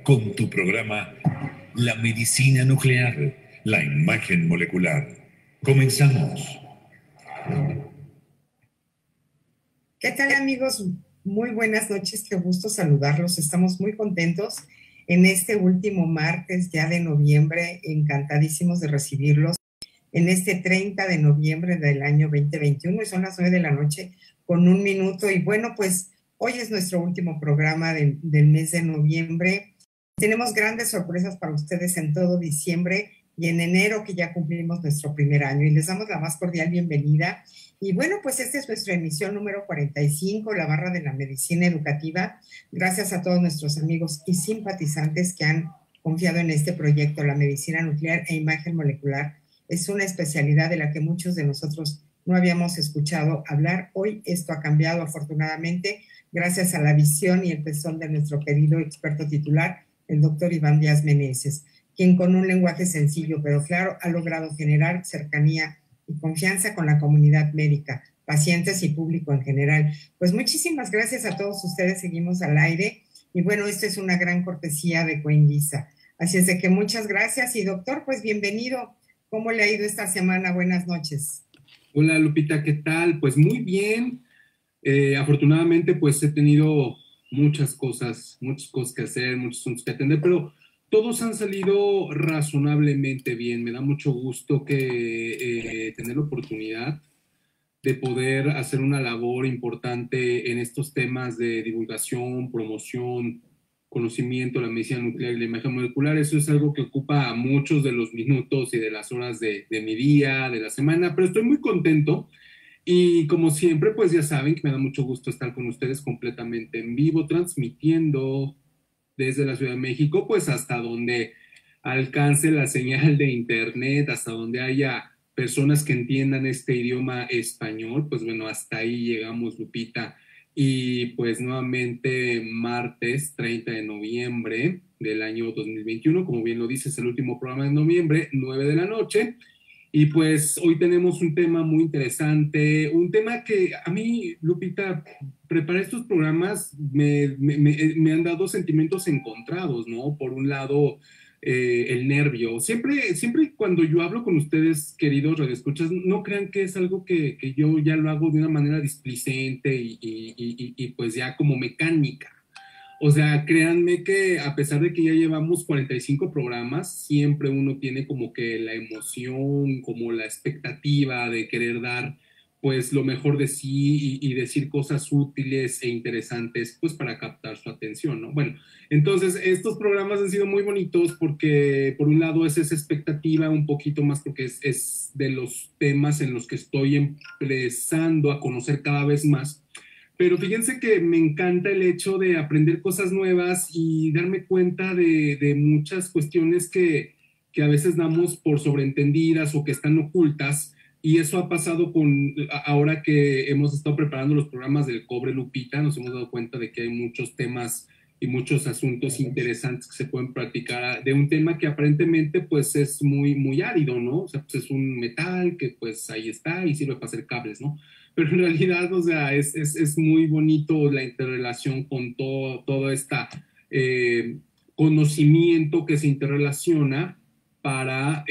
con tu programa La Medicina Nuclear, la imagen molecular. Comenzamos. ¿Qué tal, amigos? Muy buenas noches, qué gusto saludarlos. Estamos muy contentos en este último martes ya de noviembre, encantadísimos de recibirlos en este 30 de noviembre del año 2021 y son las 9 de la noche con 1 minuto. Y bueno, pues hoy es nuestro último programa del mes de noviembre. Tenemos grandes sorpresas para ustedes en todo diciembre y en enero, que ya cumplimos nuestro primer año, y les damos la más cordial bienvenida. Y bueno, pues esta es nuestra emisión número 45, la barra de la medicina educativa. Gracias a todos nuestros amigos y simpatizantes que han confiado en este proyecto. La medicina nuclear e imagen molecular es una especialidad de la que muchos de nosotros no habíamos escuchado hablar. Hoy esto ha cambiado, afortunadamente, gracias a la visión y el tesón de nuestro querido experto titular, el doctor Iván Díaz Meneses, quien con un lenguaje sencillo pero claro ha logrado generar cercanía y confianza con la comunidad médica, pacientes y público en general. Pues muchísimas gracias a todos ustedes, seguimos al aire y bueno, esto es una gran cortesía de Coindisa. Así es de que muchas gracias y doctor, pues bienvenido. ¿Cómo le ha ido esta semana? Buenas noches. Hola Lupita, ¿qué tal? Pues muy bien. Afortunadamente pues he tenido muchas cosas que hacer, muchos asuntos que atender, pero todos han salido razonablemente bien. Me da mucho gusto que tener la oportunidad de poder hacer una labor importante en estos temas de divulgación, promoción, conocimiento, la medicina nuclear y la imagen molecular. Eso es algo que ocupa muchos de los minutos y de las horas de mi día, de la semana, pero estoy muy contento. Y como siempre, pues ya saben que me da mucho gusto estar con ustedes completamente en vivo, transmitiendo desde la Ciudad de México, pues hasta donde alcance la señal de internet, hasta donde haya personas que entiendan este idioma español, pues bueno, hasta ahí llegamos, Lupita. Y pues nuevamente martes 30 de noviembre del año 2021, como bien lo dices, el último programa de noviembre, 9 de la noche. Y pues hoy tenemos un tema muy interesante, un tema que a mí, Lupita, preparar estos programas me han dado sentimientos encontrados, ¿no? Por un lado, el nervio. Siempre cuando yo hablo con ustedes, queridos radioescuchas, no crean que es algo que yo ya lo hago de una manera displicente y pues ya como mecánica. O sea, créanme que a pesar de que ya llevamos 45 programas, siempre uno tiene como que la emoción, como la expectativa de querer dar pues lo mejor de sí y decir cosas útiles e interesantes pues para captar su atención, ¿no? Bueno, entonces estos programas han sido muy bonitos porque por un lado es esa expectativa un poquito más porque es de los temas en los que estoy empezando a conocer cada vez más. Pero fíjense que me encanta el hecho de aprender cosas nuevas y darme cuenta de muchas cuestiones que a veces damos por sobreentendidas o que están ocultas. Y eso ha pasado ahora que hemos estado preparando los programas del Cobre Lupita, nos hemos dado cuenta de que hay muchos temas y muchos asuntos interesantes que se pueden practicar de un tema que aparentemente pues es muy árido, ¿no? O sea, pues es un metal que pues ahí está y sirve para hacer cables, ¿no? Pero en realidad, o sea, es muy bonito la interrelación con todo este conocimiento que se interrelaciona para,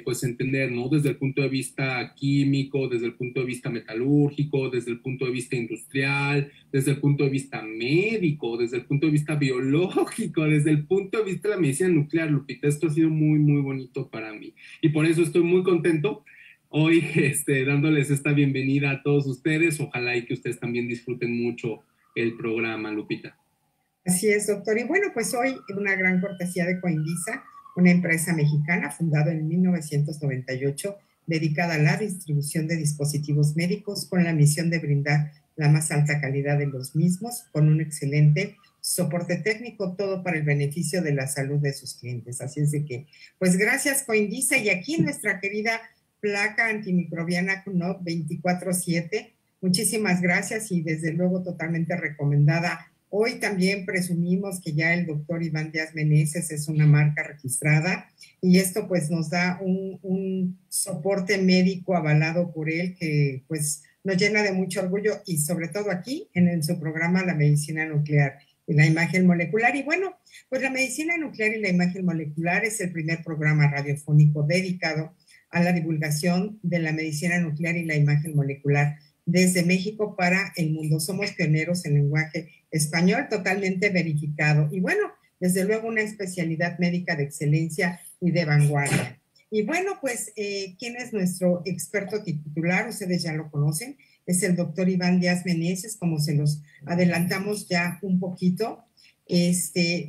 pues, entender, ¿no? Desde el punto de vista químico, desde el punto de vista metalúrgico, desde el punto de vista industrial, desde el punto de vista médico, desde el punto de vista biológico, desde el punto de vista de la medicina nuclear, Lupita. Esto ha sido muy bonito para mí. Y por eso estoy muy contento hoy dándoles esta bienvenida a todos ustedes. Ojalá y que ustedes también disfruten mucho el programa, Lupita. Así es, doctor. Y bueno, pues hoy una gran cortesía de Coindisa, una empresa mexicana fundada en 1998, dedicada a la distribución de dispositivos médicos con la misión de brindar la más alta calidad de los mismos, con un excelente soporte técnico, todo para el beneficio de la salud de sus clientes. Así es de que, pues gracias Coindisa, y aquí nuestra querida placa antimicrobiana CNOP 24/7. Muchísimas gracias y desde luego totalmente recomendada. Hoy también presumimos que ya el doctor Iván Díaz Meneses es una marca registrada y esto pues nos da un soporte médico avalado por él que pues nos llena de mucho orgullo y sobre todo aquí en su programa La Medicina Nuclear. y la imagen molecular. Y bueno, pues la medicina nuclear y la imagen molecular es el primer programa radiofónico dedicado a la divulgación de la medicina nuclear y la imagen molecular desde México para el mundo. Somos pioneros en lenguaje español, totalmente verificado. Y bueno, desde luego una especialidad médica de excelencia y de vanguardia. Y bueno, pues, ¿quién es nuestro experto titular? Ustedes ya lo conocen, es el doctor Iván Díaz Meneses, como se los adelantamos ya un poquito.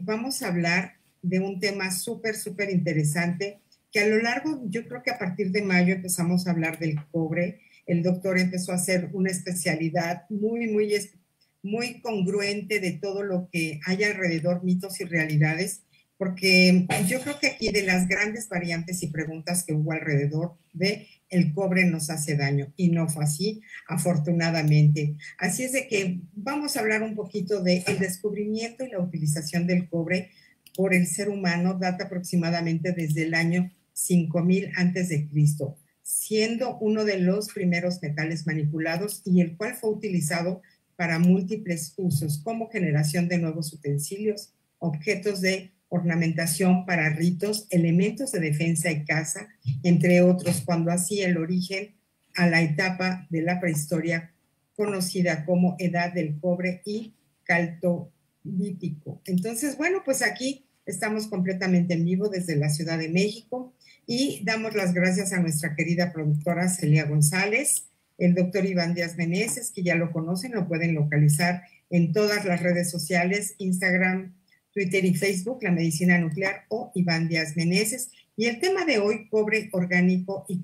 Vamos a hablar de un tema súper, súper interesante, que a lo largo, yo creo que a partir de mayo empezamos a hablar del cobre. El doctor empezó a hacer una especialidad muy congruente de todo lo que hay alrededor, mitos y realidades, porque yo creo que aquí de las grandes variantes y preguntas que hubo alrededor de el cobre nos hace daño, y no fue así, afortunadamente. Así es de que vamos a hablar un poquito del descubrimiento y la utilización del cobre por el ser humano, data aproximadamente desde el año 5000 antes de Cristo, siendo uno de los primeros metales manipulados y el cual fue utilizado para múltiples usos, como generación de nuevos utensilios, objetos de ornamentación para ritos, elementos de defensa y caza, entre otros, cuando hacía el origen a la etapa de la prehistoria conocida como Edad del Cobre y Calcolítico. Entonces, bueno, pues aquí estamos completamente en vivo desde la Ciudad de México y damos las gracias a nuestra querida productora Celia González, el doctor Iván Díaz Meneses, que ya lo conocen, lo pueden localizar en todas las redes sociales, Instagram, Twitter y Facebook, La Medicina Nuclear o Iván Díaz Meneses. Y el tema de hoy, cobre orgánico y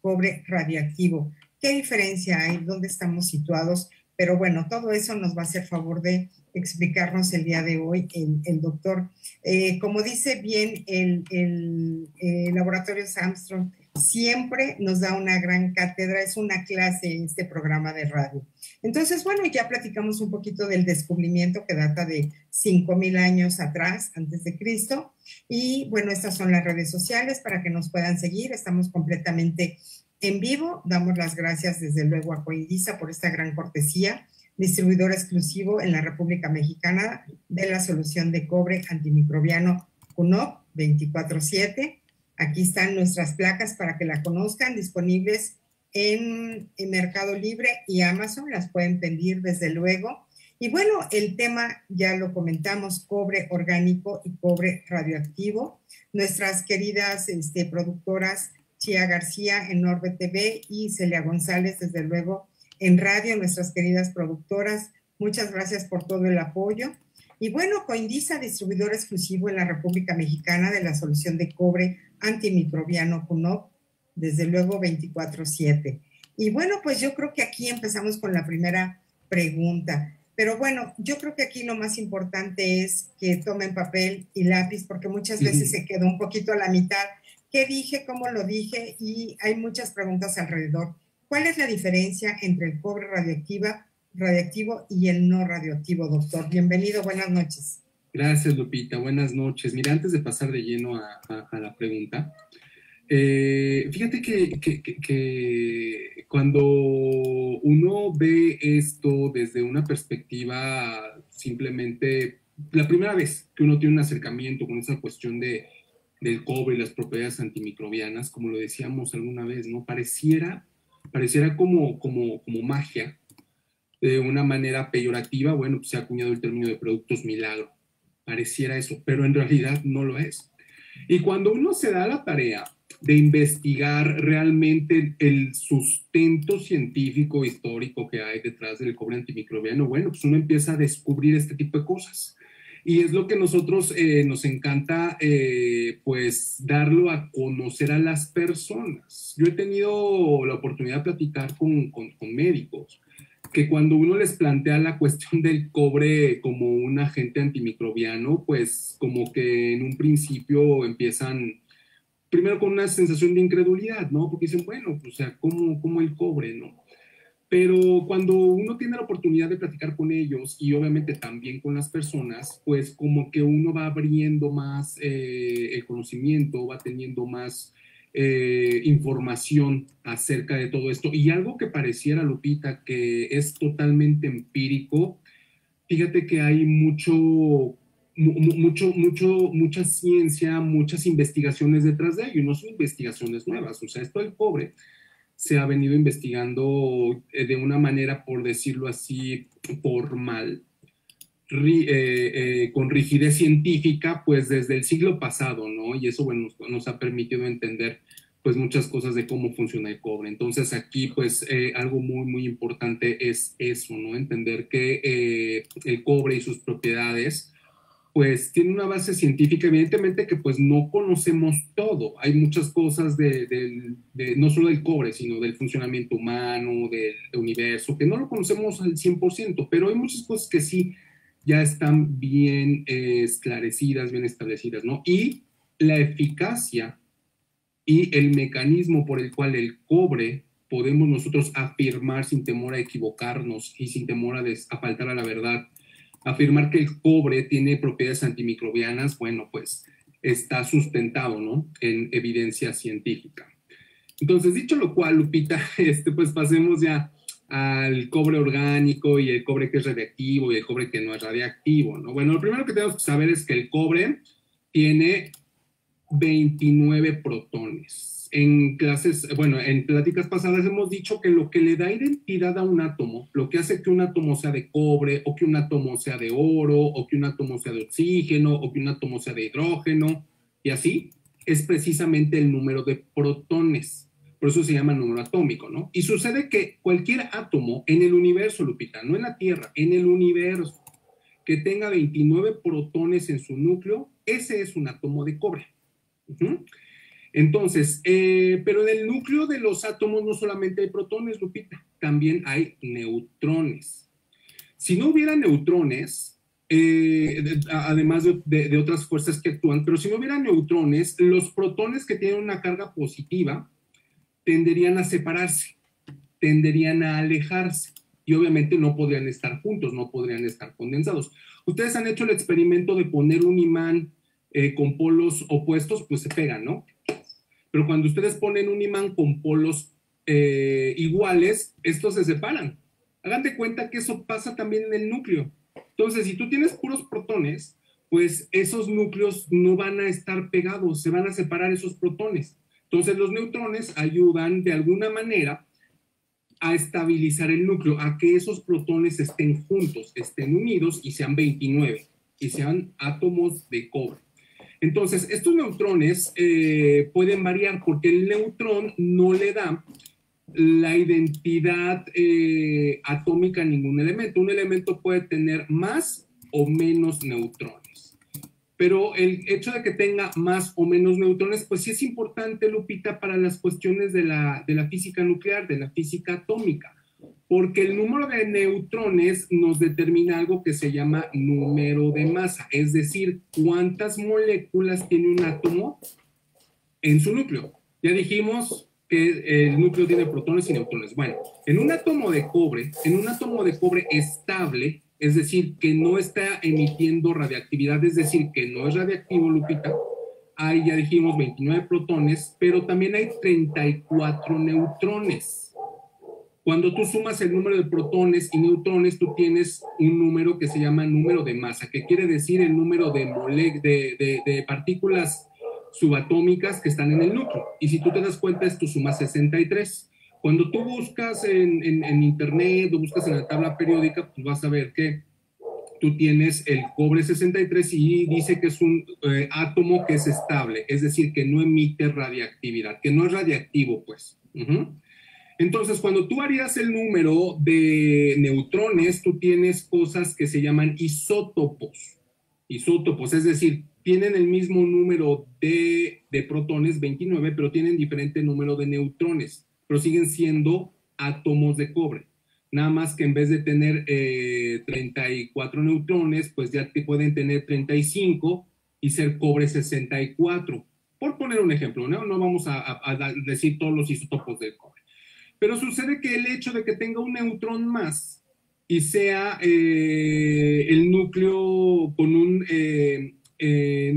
cobre radiactivo. ¿Qué diferencia hay? ¿Dónde estamos situados? Pero bueno, todo eso nos va a hacer favor de explicarnos el día de hoy el doctor. Como dice bien el laboratorio Armstrong, siempre nos da una gran cátedra, es una clase en este programa de radio. Entonces, bueno, ya platicamos un poquito del descubrimiento que data de 5000 años atrás, antes de Cristo. Y bueno, estas son las redes sociales para que nos puedan seguir. Estamos completamente en vivo. Damos las gracias desde luego a Coindisa por esta gran cortesía, distribuidor exclusivo en la República Mexicana de la solución de cobre antimicrobiano CUNOP 24/7. Aquí están nuestras placas para que la conozcan, disponibles en Mercado Libre y Amazon, las pueden pedir desde luego. Y bueno, el tema ya lo comentamos, cobre orgánico y cobre radioactivo. Nuestras queridas productoras Chía García en Orbe TV y Celia González, desde luego, en radio, nuestras queridas productoras, muchas gracias por todo el apoyo. Y bueno, Coindisa, distribuidor exclusivo en la República Mexicana de la solución de cobre antimicrobiano CUNOP, desde luego 24/7. Y bueno, pues yo creo que aquí empezamos con la primera pregunta. Pero bueno, yo creo que aquí lo más importante es que tomen papel y lápiz, porque muchas veces se quedó un poquito a la mitad. ¿Qué dije? ¿Cómo lo dije? Y hay muchas preguntas alrededor. ¿Cuál es la diferencia entre el cobre radioactivo y el no radioactivo, doctor? Bienvenido, buenas noches. Gracias, Lupita, buenas noches. Mira, antes de pasar de lleno a la pregunta, fíjate que cuando uno ve esto desde una perspectiva simplemente, la primera vez que uno tiene un acercamiento con esa cuestión del cobre y las propiedades antimicrobianas, como lo decíamos alguna vez, ¿no? Pareciera como magia, de una manera peyorativa. Bueno, pues se ha acuñado el término de productos milagro. Pareciera eso, pero en realidad no lo es. Y cuando uno se da la tarea de investigar realmente el sustento científico histórico que hay detrás del cobre antimicrobiano, bueno, pues uno empieza a descubrir este tipo de cosas. Y es lo que nosotros nos encanta, pues, darlo a conocer a las personas. Yo he tenido la oportunidad de platicar con médicos que cuando uno les plantea la cuestión del cobre como un agente antimicrobiano, pues como que en un principio empiezan primero con una sensación de incredulidad, ¿no? Porque dicen, bueno, pues, o sea, ¿cómo el cobre, no? Pero cuando uno tiene la oportunidad de platicar con ellos y obviamente también con las personas, pues como que uno va abriendo más el conocimiento, va teniendo más información acerca de todo esto. Y algo que pareciera, Lupita, que es totalmente empírico, Fíjate que hay mucha ciencia, muchas investigaciones detrás de ello, y no son investigaciones nuevas. O sea, esto del cobre se ha venido investigando de una manera, por decirlo así, formal, con rigidez científica, pues desde el siglo pasado, ¿no? Y eso, bueno, nos ha permitido entender pues muchas cosas de cómo funciona el cobre. Entonces aquí pues algo muy importante es eso, ¿no? Entender que el cobre y sus propiedades pues tiene una base científica, evidentemente que pues no conocemos todo. Hay muchas cosas no solo del cobre, sino del funcionamiento humano, del universo, que no lo conocemos al 100%, pero hay muchas cosas que sí ya están bien esclarecidas, bien establecidas, ¿no? Y la eficacia y el mecanismo por el cual el cobre podemos nosotros afirmar sin temor a equivocarnos y sin temor a faltar a la verdad, afirmar que el cobre tiene propiedades antimicrobianas, bueno, pues está sustentado, ¿no? En evidencia científica. Entonces, dicho lo cual, Lupita, pues pasemos ya al cobre orgánico y el cobre que es radiactivo y el cobre que no es radiactivo, ¿no? Bueno, lo primero que tenemos que saber es que el cobre tiene 29 protones. En clases, bueno, en pláticas pasadas hemos dicho que lo que le da identidad a un átomo, lo que hace que un átomo sea de cobre, o que un átomo sea de oro, o que un átomo sea de oxígeno, o que un átomo sea de hidrógeno, y así, es precisamente el número de protones. Por eso se llama número atómico, ¿no? Y sucede que cualquier átomo en el universo, Lupita, no en la Tierra, en el universo, que tenga 29 protones en su núcleo, ese es un átomo de cobre. Entonces, pero en el núcleo de los átomos no solamente hay protones, Lupita, también hay neutrones. Si no hubiera neutrones, además de otras fuerzas que actúan, pero si no hubiera neutrones, los protones que tienen una carga positiva tenderían a separarse, tenderían a alejarse y obviamente no podrían estar juntos, no podrían estar condensados. Ustedes han hecho el experimento de poner un imán con polos opuestos, pues se pegan, ¿no? Pero cuando ustedes ponen un imán con polos iguales, estos se separan. Hagan de cuenta que eso pasa también en el núcleo. Entonces, si tú tienes puros protones, pues esos núcleos no van a estar pegados, se van a separar esos protones. Entonces, los neutrones ayudan de alguna manera a estabilizar el núcleo, a que esos protones estén juntos, estén unidos y sean 29 y sean átomos de cobre. Entonces, estos neutrones pueden variar porque el neutrón no le da la identidad atómica a ningún elemento. Un elemento puede tener más o menos neutrones. Pero el hecho de que tenga más o menos neutrones, pues sí es importante, Lupita, para las cuestiones de la física nuclear, de la física atómica, porque el número de neutrones nos determina algo que se llama número de masa, es decir, cuántas moléculas tiene un átomo en su núcleo. Ya dijimos que el núcleo tiene protones y neutrones. Bueno, en un átomo de cobre estable, es decir, que no está emitiendo radiactividad, es decir, que no es radiactivo, Lupita, hay, ya dijimos, 29 protones, pero también hay 34 neutrones. Cuando tú sumas el número de protones y neutrones, tú tienes un número que se llama número de masa, que quiere decir el número de partículas subatómicas que están en el núcleo. Y si tú te das cuenta, esto suma 63. Cuando tú buscas en internet o buscas en la tabla periódica, pues vas a ver que tú tienes el cobre 63 y dice que es un átomo que es estable, es decir, que no emite radiactividad, que no es radiactivo, pues. Entonces, cuando tú harías el número de neutrones, tú tienes cosas que se llaman isótopos. Isótopos, es decir, tienen el mismo número de protones, 29, pero tienen diferente número de neutrones, pero siguen siendo átomos de cobre. Nada más que en vez de tener 34 neutrones, pues ya te pueden tener 35 y ser cobre 64. Por poner un ejemplo, ¿no? No vamos a decir todos los isótopos del cobre. Pero sucede que el hecho de que tenga un neutrón más y sea el núcleo con un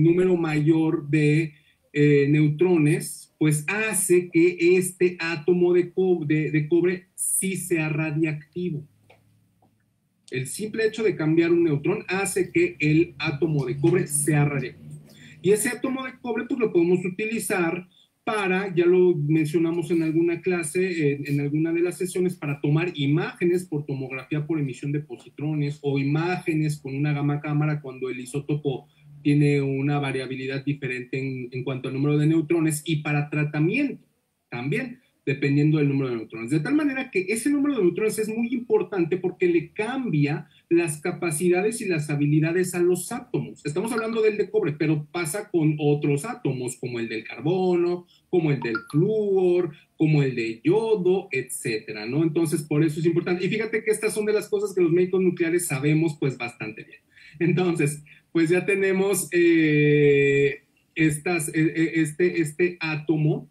número mayor de neutrones, pues hace que este átomo de cobre sí sea radiactivo. El simple hecho de cambiar un neutrón hace que el átomo de cobre sea radiactivo. Y ese átomo de cobre pues lo podemos utilizar para, ya lo mencionamos en alguna clase, en alguna de las sesiones, para tomar imágenes por tomografía por emisión de positrones o imágenes con una gamma cámara cuando el isótopo tiene una variabilidad diferente en cuanto al número de neutrones, y para tratamiento también, dependiendo del número de neutrones. De tal manera que ese número de neutrones es muy importante porque le cambia las capacidades y las habilidades a los átomos. Estamos hablando del de cobre, pero pasa con otros átomos, como el del carbono, como el del flúor, como el de yodo, etcétera, ¿no? Entonces, por eso es importante. Y fíjate que estas son de las cosas que los médicos nucleares sabemos, pues, bastante bien. Entonces, pues ya tenemos este átomo.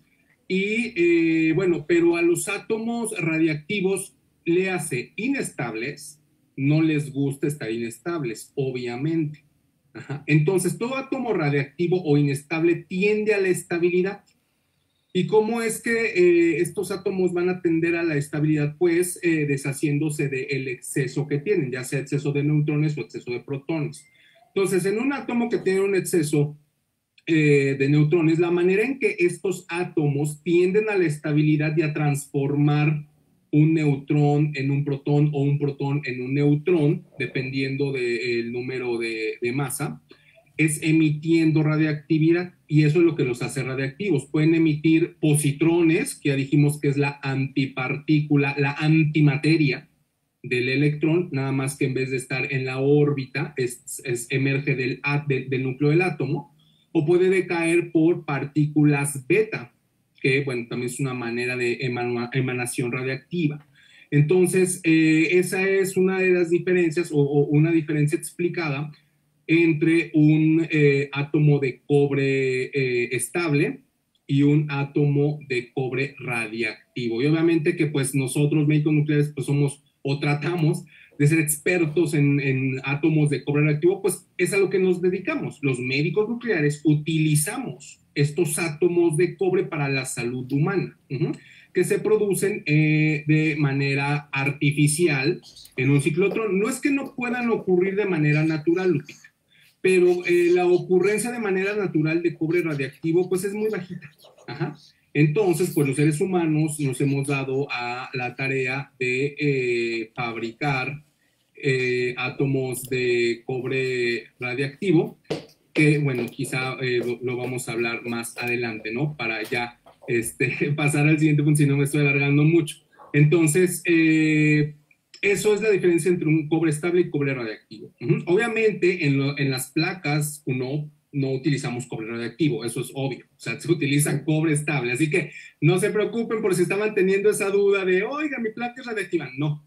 Y bueno, pero a los átomos radiactivos le hace inestables, no les gusta estar inestables, obviamente. Ajá. Entonces, todo átomo radiactivo o inestable tiende a la estabilidad. ¿Y cómo es que estos átomos van a tender a la estabilidad? Pues deshaciéndose del exceso que tienen, ya sea exceso de neutrones o exceso de protones. Entonces, en un átomo que tiene un exceso de neutrones, la manera en que estos átomos tienden a la estabilidad y a transformar un neutrón en un protón o un protón en un neutrón, dependiendo del número de masa, es emitiendo radiactividad, y eso es lo que los hace radiactivos. Pueden emitir positrones, que ya dijimos que es la antipartícula, la antimateria del electrón, nada más que en vez de estar en la órbita, emerge del núcleo del átomo, o puede decaer por partículas beta, que bueno, también es una manera de emanación radiactiva. Entonces, esa es una de las diferencias, o una diferencia explicada entre un átomo de cobre estable y un átomo de cobre radiactivo. Y obviamente que pues nosotros, médicos nucleares, pues somos o tratamos de ser expertos en átomos de cobre radiactivo, pues es a lo que nos dedicamos. Los médicos nucleares utilizamos estos átomos de cobre para la salud humana, que se producen de manera artificial en un ciclotrón. No es que no puedan ocurrir de manera natural, Lupita, pero la ocurrencia de manera natural de cobre radiactivo pues es muy bajita. Ajá. Entonces, pues los seres humanos nos hemos dado a la tarea de fabricar átomos de cobre radiactivo, que bueno, quizá lo vamos a hablar más adelante, ¿no? Para ya pasar al siguiente punto, si no me estoy alargando mucho. Entonces, eso es la diferencia entre un cobre estable y cobre radiactivo. Obviamente, en las placas no utilizamos cobre radiactivo, eso es obvio. O sea, se utiliza cobre estable. Así que no se preocupen por si estaban teniendo esa duda de, oiga, mi placa es radiactiva. No.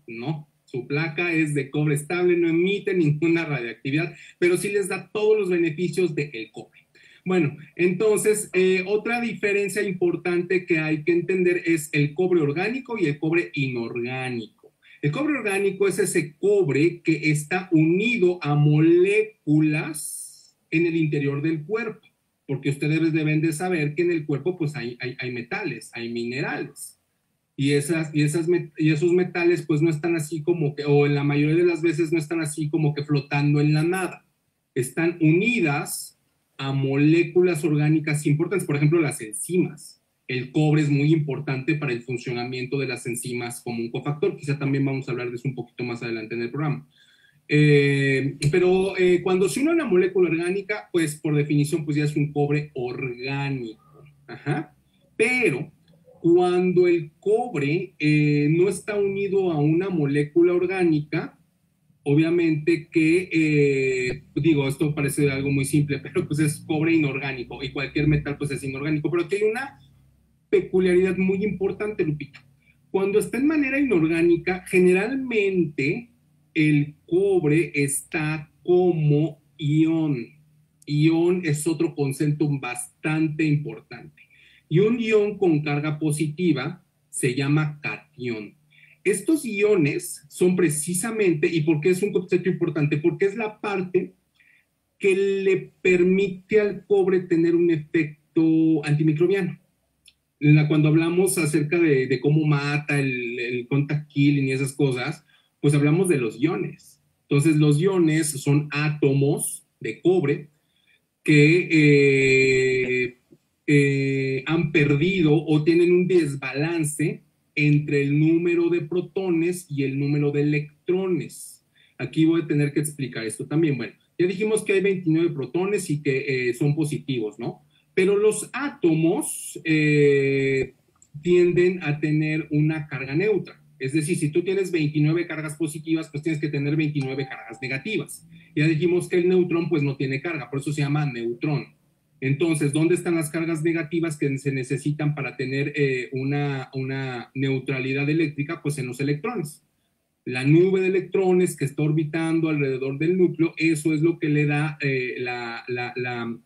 Su placa es de cobre estable, no emite ninguna radiactividad, pero sí les da todos los beneficios del cobre. Bueno, entonces, otra diferencia importante que hay que entender es el cobre orgánico y el cobre inorgánico. El cobre orgánico es ese cobre que está unido a moléculas en el interior del cuerpo, porque ustedes deben de saber que en el cuerpo pues hay metales, hay minerales. Y esos metales pues no están así como que, o en la mayoría de las veces no están así como que flotando en la nada. Están unidas a moléculas orgánicas importantes, por ejemplo, las enzimas. El cobre es muy importante para el funcionamiento de las enzimas como un cofactor. Quizá también vamos a hablar de eso un poquito más adelante en el programa. Pero cuando se une a una molécula orgánica, pues por definición pues ya es un cobre orgánico. Ajá. Pero cuando el cobre no está unido a una molécula orgánica, obviamente que, digo, esto parece algo muy simple, pero pues es cobre inorgánico, y cualquier metal pues es inorgánico, pero aquí hay una peculiaridad muy importante, Lupita. Cuando está en manera inorgánica, generalmente el cobre está como ión. Ión es otro concepto bastante importante. Y un ión con carga positiva se llama catión. Estos iones son precisamente, ¿y por qué es un concepto importante? Porque es la parte que le permite al cobre tener un efecto antimicrobiano. Cuando hablamos acerca de cómo mata el contact killing y esas cosas, pues hablamos de los iones. Entonces, los iones son átomos de cobre que han perdido o tienen un desbalance entre el número de protones y el número de electrones. Aquí voy a tener que explicar esto también. Bueno, ya dijimos que hay 29 protones y que son positivos, ¿no? Pero los átomos tienden a tener una carga neutra. Es decir, si tú tienes 29 cargas positivas, pues tienes que tener 29 cargas negativas. Ya dijimos que el neutrón pues no tiene carga, por eso se llama neutrón. Entonces, ¿dónde están las cargas negativas que se necesitan para tener una neutralidad eléctrica? Pues en los electrones. La nube de electrones que está orbitando alrededor del núcleo, eso es lo que le da la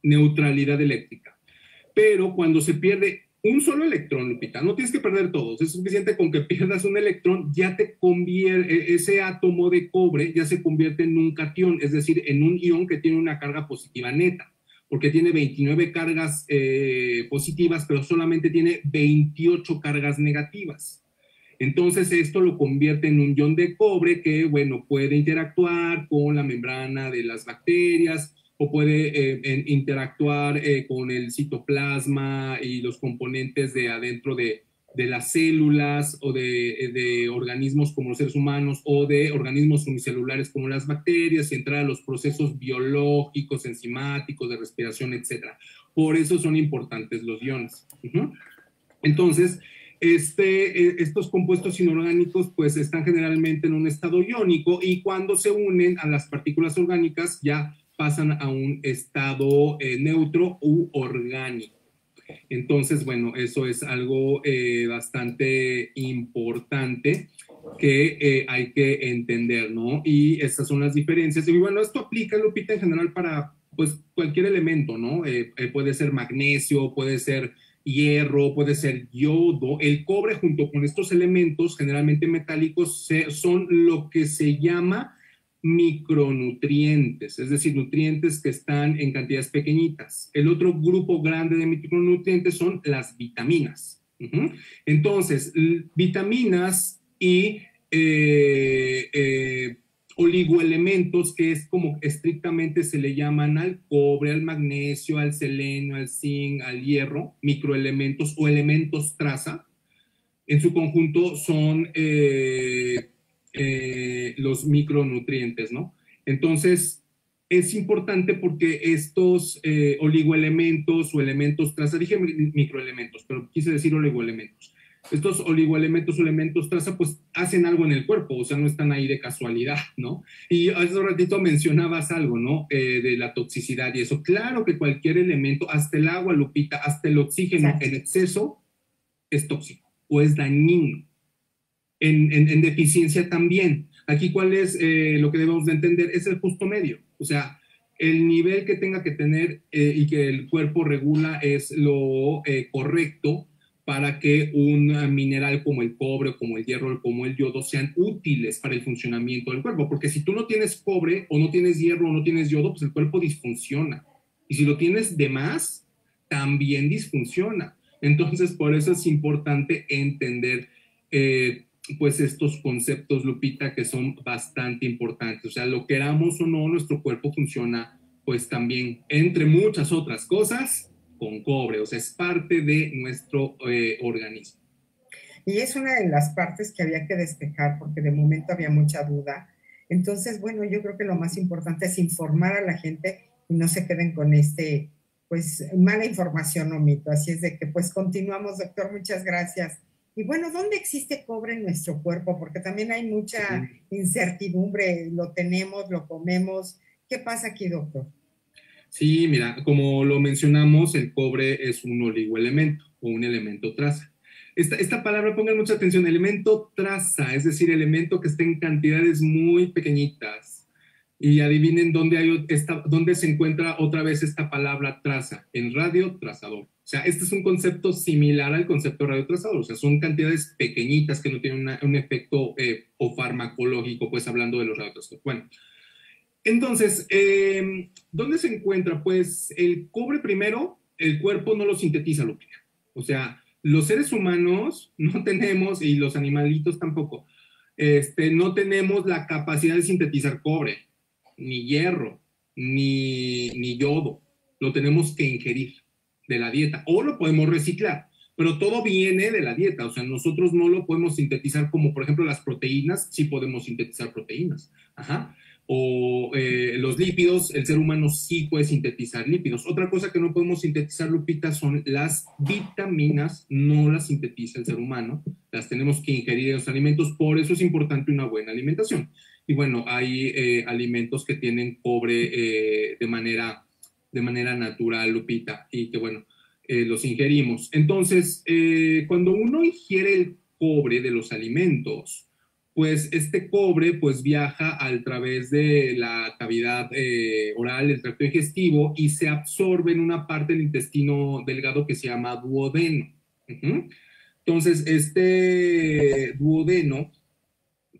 neutralidad eléctrica. Pero cuando se pierde un solo electrón, Lupita, no tienes que perder todos, es suficiente con que pierdas un electrón, ya te convierte, ese átomo de cobre ya se convierte en un catión, es decir, en un ion que tiene una carga positiva neta, porque tiene 29 cargas positivas, pero solamente tiene 28 cargas negativas. Entonces esto lo convierte en un ion de cobre que, bueno, puede interactuar con la membrana de las bacterias, o puede interactuar con el citoplasma y los componentes de adentro de las células o de organismos como los seres humanos o de organismos unicelulares como las bacterias y entrar a los procesos biológicos, enzimáticos, de respiración, etc. Por eso son importantes los iones. Entonces, estos compuestos inorgánicos pues están generalmente en un estado iónico y cuando se unen a las partículas orgánicas ya pasan a un estado neutro u orgánico. Entonces, bueno, eso es algo bastante importante que hay que entender, ¿no? Y estas son las diferencias. Y bueno, esto aplica, Lupita, en general para pues cualquier elemento, ¿no? Puede ser magnesio, puede ser hierro, puede ser yodo. El cobre junto con estos elementos generalmente metálicos son lo que se llama micronutrientes, es decir, nutrientes que están en cantidades pequeñitas. El otro grupo grande de micronutrientes son las vitaminas. Entonces, vitaminas y oligoelementos, que es como estrictamente se le llaman al cobre, al magnesio, al selenio, al zinc, al hierro, microelementos o elementos traza, en su conjunto son los micronutrientes, ¿no? Entonces, es importante porque estos oligoelementos o elementos traza, dije microelementos, pero quise decir oligoelementos. Estos oligoelementos o elementos traza, pues hacen algo en el cuerpo, o sea, no están ahí de casualidad, ¿no? Y hace un ratito mencionabas algo, ¿no? De la toxicidad y eso. Claro que cualquier elemento, hasta el agua, Lupita, hasta el oxígeno en exceso es tóxico o es dañino. En deficiencia también. Aquí, ¿cuál es lo que debemos de entender? Es el justo medio. O sea, el nivel que tenga que tener y que el cuerpo regula es lo correcto para que un mineral como el cobre, como el hierro, como el yodo sean útiles para el funcionamiento del cuerpo. Porque si tú no tienes cobre o no tienes hierro o no tienes yodo, pues el cuerpo disfunciona. Y si lo tienes de más, también disfunciona. Entonces, por eso es importante entender pues estos conceptos, Lupita, que son bastante importantes. O sea, lo queramos o no, nuestro cuerpo funciona pues también, entre muchas otras cosas, con cobre. O sea, es parte de nuestro organismo. Y es una de las partes que había que despejar porque de momento había mucha duda. Entonces, bueno, yo creo que lo más importante es informar a la gente y no se queden con pues, mala información o mito. Así es de que, pues, continuamos, doctor, muchas gracias. Y bueno, ¿dónde existe cobre en nuestro cuerpo? Porque también hay mucha incertidumbre, lo tenemos, lo comemos. ¿Qué pasa aquí, doctor? Sí, mira, como lo mencionamos, el cobre es un oligoelemento o un elemento traza. Esta palabra, pongan mucha atención, elemento traza, es decir, elemento que está en cantidades muy pequeñitas. Y adivinen dónde se encuentra otra vez esta palabra traza, en radiotrazador. O sea, este es un concepto similar al concepto radiotrazador. O sea, son cantidades pequeñitas que no tienen un efecto o farmacológico, pues hablando de los radiotrazadores. Bueno, entonces, ¿dónde se encuentra? Pues el cobre primero, el cuerpo no lo sintetiza, Lupita. O sea, los seres humanos no tenemos, y los animalitos tampoco, no tenemos la capacidad de sintetizar cobre, ni hierro, ni yodo. Lo tenemos que ingerir de la dieta o lo podemos reciclar, pero todo viene de la dieta. O sea, nosotros no lo podemos sintetizar como, por ejemplo, las proteínas, sí podemos sintetizar proteínas. Ajá. O los lípidos, el ser humano sí puede sintetizar lípidos. Otra cosa que no podemos sintetizar, Lupita, son las vitaminas, no las sintetiza el ser humano, las tenemos que ingerir en los alimentos, por eso es importante una buena alimentación. Y bueno, hay alimentos que tienen cobre de manera natural, Lupita, y que bueno, los ingerimos. Entonces, cuando uno ingiere el cobre de los alimentos, pues este cobre pues viaja a través de la cavidad oral, el tracto digestivo, y se absorbe en una parte del intestino delgado que se llama duodeno. Entonces, este duodeno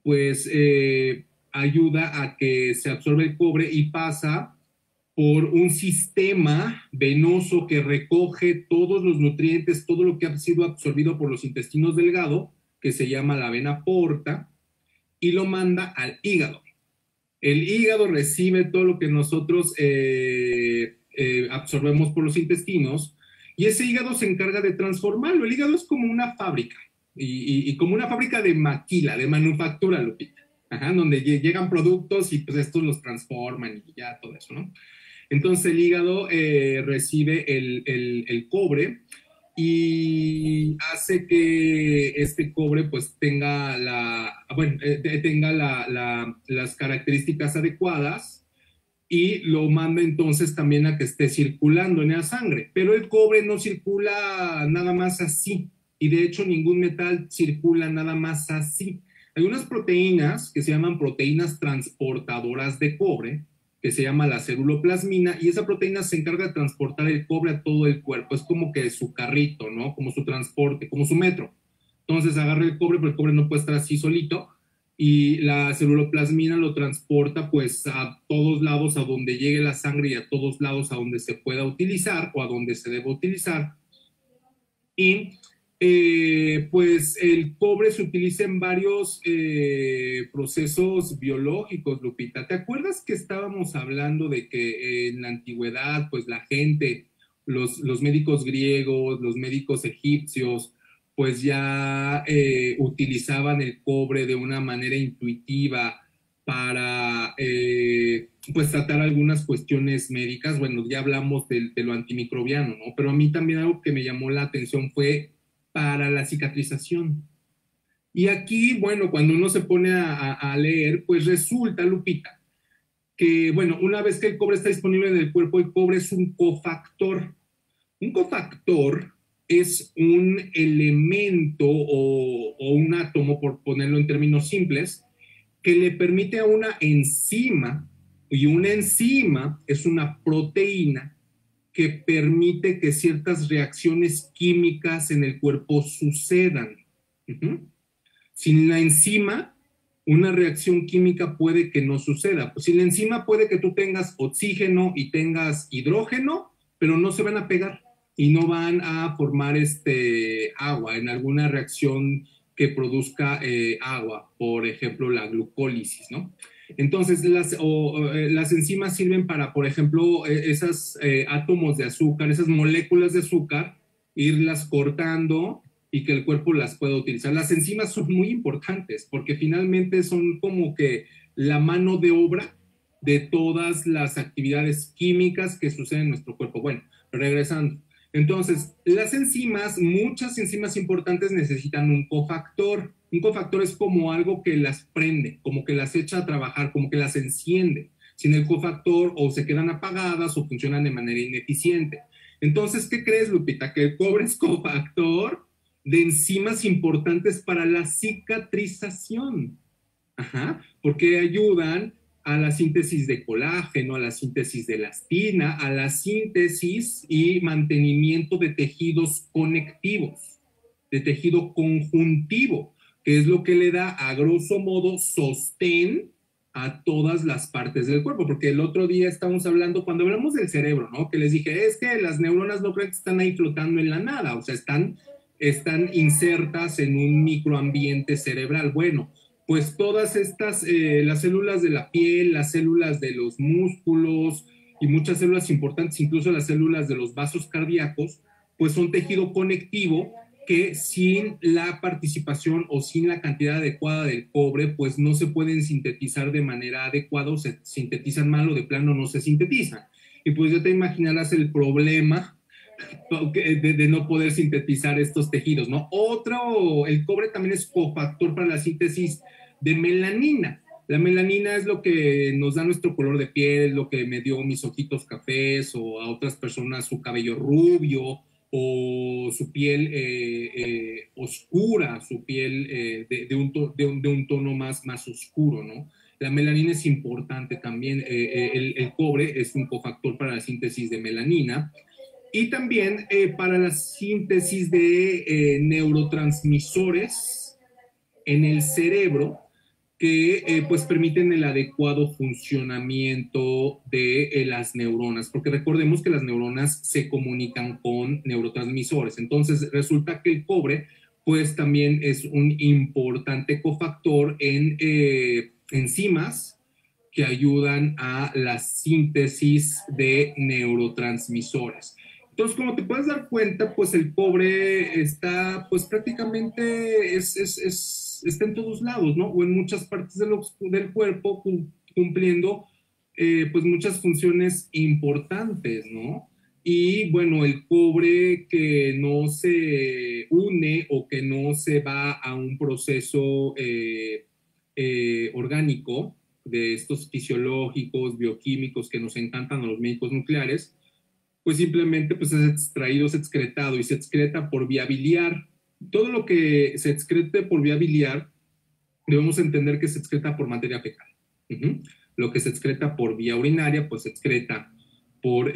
pues ayuda a que se absorbe el cobre y pasa por un sistema venoso que recoge todos los nutrientes, todo lo que ha sido absorbido por los intestinos delgados, que se llama la vena porta, y lo manda al hígado. El hígado recibe todo lo que nosotros absorbemos por los intestinos, y ese hígado se encarga de transformarlo. El hígado es como una fábrica, y como una fábrica de maquila, de manufactura, Lupita. Ajá, donde llegan productos y pues estos los transforman y ya todo eso, ¿no? Entonces el hígado recibe el cobre y hace que este cobre pues tenga las características adecuadas, y lo manda entonces también a que esté circulando en la sangre. Pero el cobre no circula nada más así, y de hecho ningún metal circula nada más así. Hay unas proteínas que se llaman proteínas transportadoras de cobre, que se llama la ceruloplasmina, y esa proteína se encarga de transportar el cobre a todo el cuerpo. Es como que su carrito, ¿no? Como su transporte, como su metro. Entonces agarra el cobre, pero el cobre no puede estar así solito, y la ceruloplasmina lo transporta pues a todos lados a donde llegue la sangre, y a todos lados a donde se pueda utilizar o a donde se debe utilizar. Y pues el cobre se utiliza en varios procesos biológicos, Lupita. ¿Te acuerdas que estábamos hablando de que en la antigüedad, pues la gente, los médicos griegos, los médicos egipcios, pues ya utilizaban el cobre de una manera intuitiva para pues tratar algunas cuestiones médicas? Bueno, ya hablamos de lo antimicrobiano, ¿no? Pero a mí también algo que me llamó la atención fue para la cicatrización. Y aquí, bueno, cuando uno se pone a leer, pues resulta, Lupita, que, bueno, una vez que el cobre está disponible en el cuerpo, el cobre es un cofactor. Un cofactor es un elemento o un átomo, por ponerlo en términos simples, que le permite a una enzima, y una enzima es una proteína que permite que ciertas reacciones químicas en el cuerpo sucedan. Sin la enzima, una reacción química puede que no suceda. Pues sin la enzima puede que tú tengas oxígeno y tengas hidrógeno, pero no se van a pegar y no van a formar agua en alguna reacción que produzca agua, por ejemplo, la glucólisis, ¿no? Entonces, las enzimas sirven para, por ejemplo, esos átomos de azúcar, esas moléculas de azúcar, irlas cortando y que el cuerpo las pueda utilizar. Las enzimas son muy importantes porque finalmente son como que la mano de obra de todas las actividades químicas que suceden en nuestro cuerpo. Bueno, regresando. Entonces, las enzimas, muchas enzimas importantes necesitan un cofactor. Un cofactor es como algo que las prende, como que las echa a trabajar, como que las enciende. Sin el cofactor o se quedan apagadas o funcionan de manera ineficiente. Entonces, ¿qué crees, Lupita? Que el cobre es cofactor de enzimas importantes para la cicatrización. Ajá, porque ayudan a la síntesis de colágeno, a la síntesis de elastina, a la síntesis y mantenimiento de tejidos conectivos, de tejido conjuntivo, que es lo que le da a grosso modo sostén a todas las partes del cuerpo. Porque el otro día estábamos hablando, cuando hablamos del cerebro, ¿no? Que les dije, es que las neuronas no creen que están ahí flotando en la nada, o sea, están insertas en un microambiente cerebral. Bueno, pues todas estas, las células de la piel, las células de los músculos y muchas células importantes, incluso las células de los vasos cardíacos, pues son tejido conectivo que sin la participación o sin la cantidad adecuada del cobre, pues no se pueden sintetizar de manera adecuada, o se sintetizan mal o de plano no se sintetizan. Y pues ya te imaginarás el problema de no poder sintetizar estos tejidos, ¿no? Otro, el cobre también es cofactor para la síntesis de melanina. La melanina es lo que nos da nuestro color de piel, lo que me dio mis ojitos cafés, o a otras personas su cabello rubio, o su piel oscura, su piel de un tono más oscuro, ¿no? La melanina es importante también. El cobre es un cofactor para la síntesis de melanina. Y también para la síntesis de neurotransmisores en el cerebro que pues permiten el adecuado funcionamiento de las neuronas, porque recordemos que las neuronas se comunican con neurotransmisores. Entonces resulta que el cobre pues también es un importante cofactor en enzimas que ayudan a la síntesis de neurotransmisores. Entonces, como te puedes dar cuenta, pues el cobre está, pues prácticamente está en todos lados, ¿no? O en muchas partes del cuerpo cumpliendo, pues muchas funciones importantes, ¿no? Y bueno, el cobre que no se une o que no se va a un proceso orgánico de estos fisiológicos, bioquímicos que nos encantan a los médicos nucleares, pues simplemente pues es extraído, es excretado y se excreta por vía biliar. Todo lo que se excrete por vía biliar, debemos entender que se excreta por materia fecal. Lo que se excreta por vía urinaria, pues se excreta por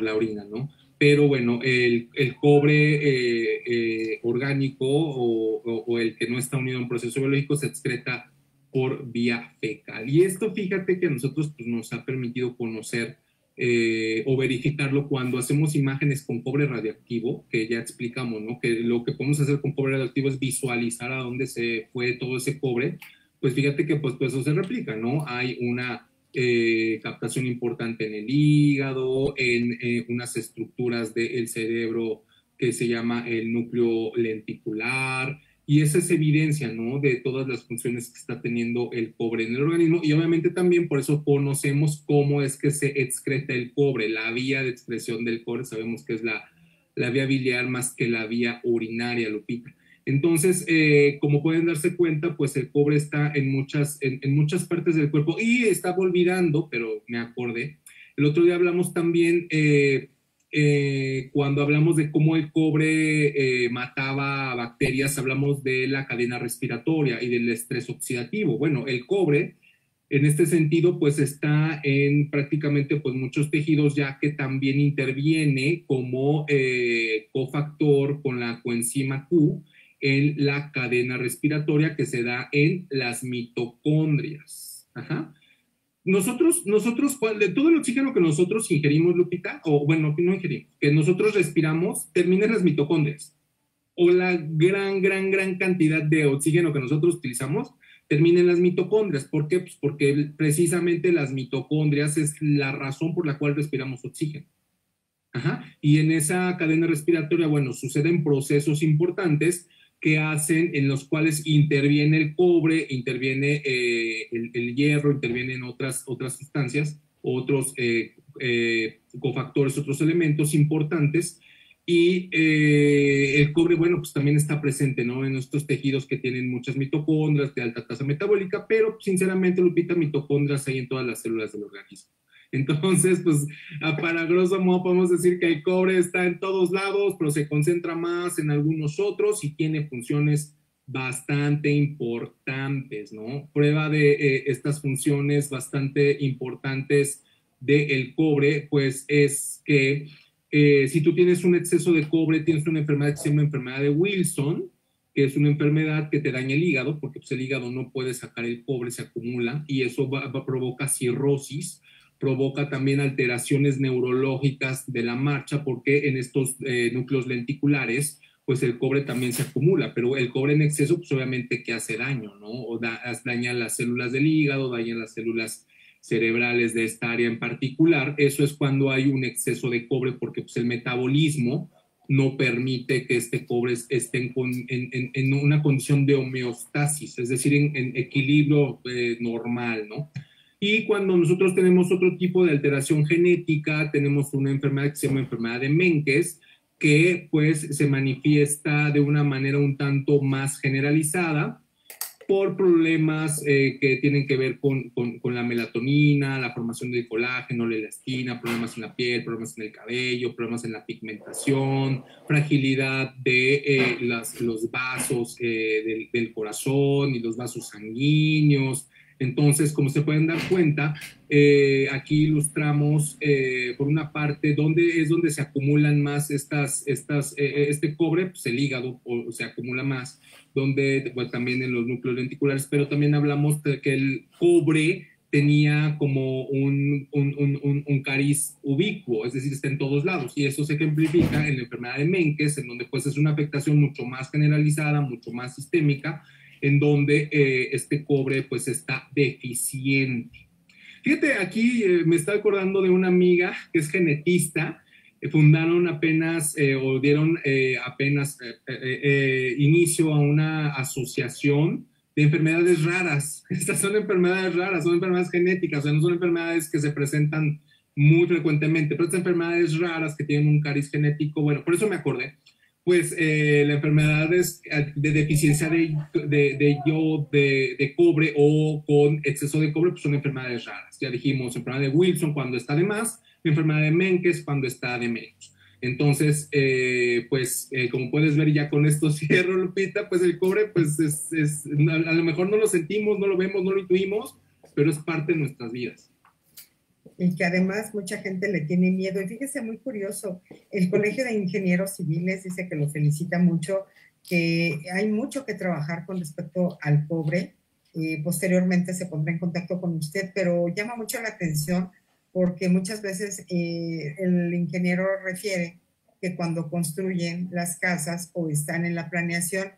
la orina, ¿no? Pero bueno, el cobre orgánico o el que no está unido a un proceso biológico se excreta por vía fecal. Y esto, fíjate que a nosotros pues, nos ha permitido conocer o verificarlo cuando hacemos imágenes con cobre radioactivo, que ya explicamos, ¿no? Que lo que podemos hacer con cobre radioactivo es visualizar a dónde se fue todo ese cobre. Pues fíjate que pues eso se replica, ¿no? Hay una captación importante en el hígado, en unas estructuras del cerebro que se llama el núcleo lenticular, y esa es evidencia, ¿no? De todas las funciones que está teniendo el cobre en el organismo, y obviamente también por eso conocemos cómo es que se excreta el cobre, la vía de expresión del cobre, sabemos que es la vía biliar más que la vía urinaria, Lupita. Entonces, como pueden darse cuenta, pues el cobre está en muchas partes del cuerpo, y estaba olvidando, pero me acordé, el otro día hablamos también, cuando hablamos de cómo el cobre mataba bacterias, hablamos de la cadena respiratoria y del estrés oxidativo. Bueno, el cobre, en este sentido, pues está en prácticamente pues muchos tejidos, ya que también interviene como cofactor con la coenzima Q en la cadena respiratoria que se da en las mitocondrias. Ajá. Nosotros, de todo el oxígeno que nosotros ingerimos, Lupita, o bueno, no ingerimos, que nosotros respiramos, termina en las mitocondrias. O la gran cantidad de oxígeno que nosotros utilizamos termina en las mitocondrias. ¿Por qué? Pues porque precisamente las mitocondrias es la razón por la cual respiramos oxígeno. Ajá. Y en esa cadena respiratoria, bueno, suceden procesos importantes que hacen, en los cuales interviene el cobre, interviene el hierro, intervienen otras sustancias, otros cofactores, otros elementos importantes, y el cobre, bueno, pues también está presente, ¿no? En estos tejidos que tienen muchas mitocondrias de alta tasa metabólica, pero sinceramente, Lupita, mitocondrias hay en todas las células del organismo. Entonces, pues, para grosso modo podemos decir que el cobre está en todos lados, pero se concentra más en algunos otros y tiene funciones bastante importantes, ¿no? Prueba de estas funciones bastante importantes del cobre, pues es que si tú tienes un exceso de cobre, tienes una enfermedad que se llama enfermedad de Wilson, que es una enfermedad que te daña el hígado, porque pues, el hígado no puede sacar el cobre, se acumula, y eso provoca cirrosis, provoca también alteraciones neurológicas de la marcha, porque en estos núcleos lenticulares pues el cobre también se acumula, pero el cobre en exceso, pues obviamente que hace daño, ¿no? O daña las células del hígado, daña las células cerebrales de esta área en particular. Eso es cuando hay un exceso de cobre, porque pues, el metabolismo no permite que este cobre esté en una condición de homeostasis, es decir, en equilibrio normal, ¿no? Y cuando nosotros tenemos otro tipo de alteración genética, tenemos una enfermedad que se llama enfermedad de Menkes, que pues se manifiesta de una manera un tanto más generalizada por problemas que tienen que ver con la melatonina, la formación del colágeno, la elastina, problemas en la piel, problemas en el cabello, problemas en la pigmentación, fragilidad de los vasos del corazón y los vasos sanguíneos. Entonces, como se pueden dar cuenta, aquí ilustramos por una parte donde se acumulan más este cobre, pues el hígado se acumula más, donde pues, también en los núcleos lenticulares, pero también hablamos de que el cobre tenía como un cariz ubicuo, es decir, está en todos lados, y eso se ejemplifica en la enfermedad de Menkes, en donde pues es una afectación mucho más generalizada, mucho más sistémica, en donde este cobre pues está deficiente. Fíjate, aquí me está acordando de una amiga que es genetista, fundaron apenas o dieron apenas inicio a una asociación de enfermedades raras. Estas son enfermedades raras, son enfermedades genéticas, o sea, no son enfermedades que se presentan muy frecuentemente, pero estas enfermedades raras que tienen un cariz genético, bueno, por eso me acordé, pues la enfermedad es de deficiencia de cobre o con exceso de cobre, pues son enfermedades raras. Ya dijimos, enfermedad de Wilson cuando está de más, enfermedad de Menkes cuando está de menos. Entonces, como puedes ver ya con esto cierro, Lupita, pues el cobre, pues a lo mejor no lo sentimos, no lo vemos, no lo intuimos, pero es parte de nuestras vidas. Y que además mucha gente le tiene miedo. Y fíjese, muy curioso, el Colegio de Ingenieros Civiles dice que lo felicita mucho, que hay mucho que trabajar con respecto al cobre. Posteriormente se pondrá en contacto con usted, pero llama mucho la atención porque muchas veces el ingeniero refiere que cuando construyen las casas o están en la planeación,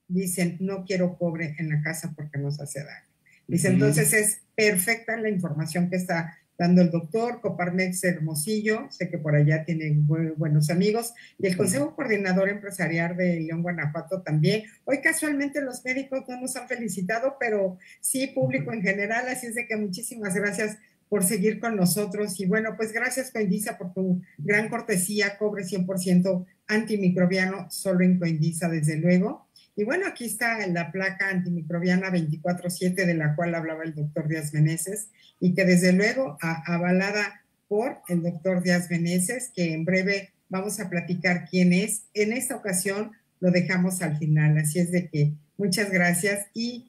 dicen, no quiero cobre en la casa porque nos hace daño. Dice, entonces es perfecta la información que está dando el doctor Coparmex Hermosillo, sé que por allá tiene buenos amigos, y el Consejo Coordinador Empresarial de León, Guanajuato también. Hoy casualmente los médicos no nos han felicitado, pero sí público en general, así es de que muchísimas gracias por seguir con nosotros. Y bueno, pues gracias Coindisa por tu gran cortesía, cobre 100% antimicrobiano, solo en Coindisa desde luego. Y bueno, aquí está la placa antimicrobiana 24/7 de la cual hablaba el doctor Díaz Meneses y que desde luego avalada por el doctor Díaz Meneses, que en breve vamos a platicar quién es. En esta ocasión lo dejamos al final, así es de que muchas gracias y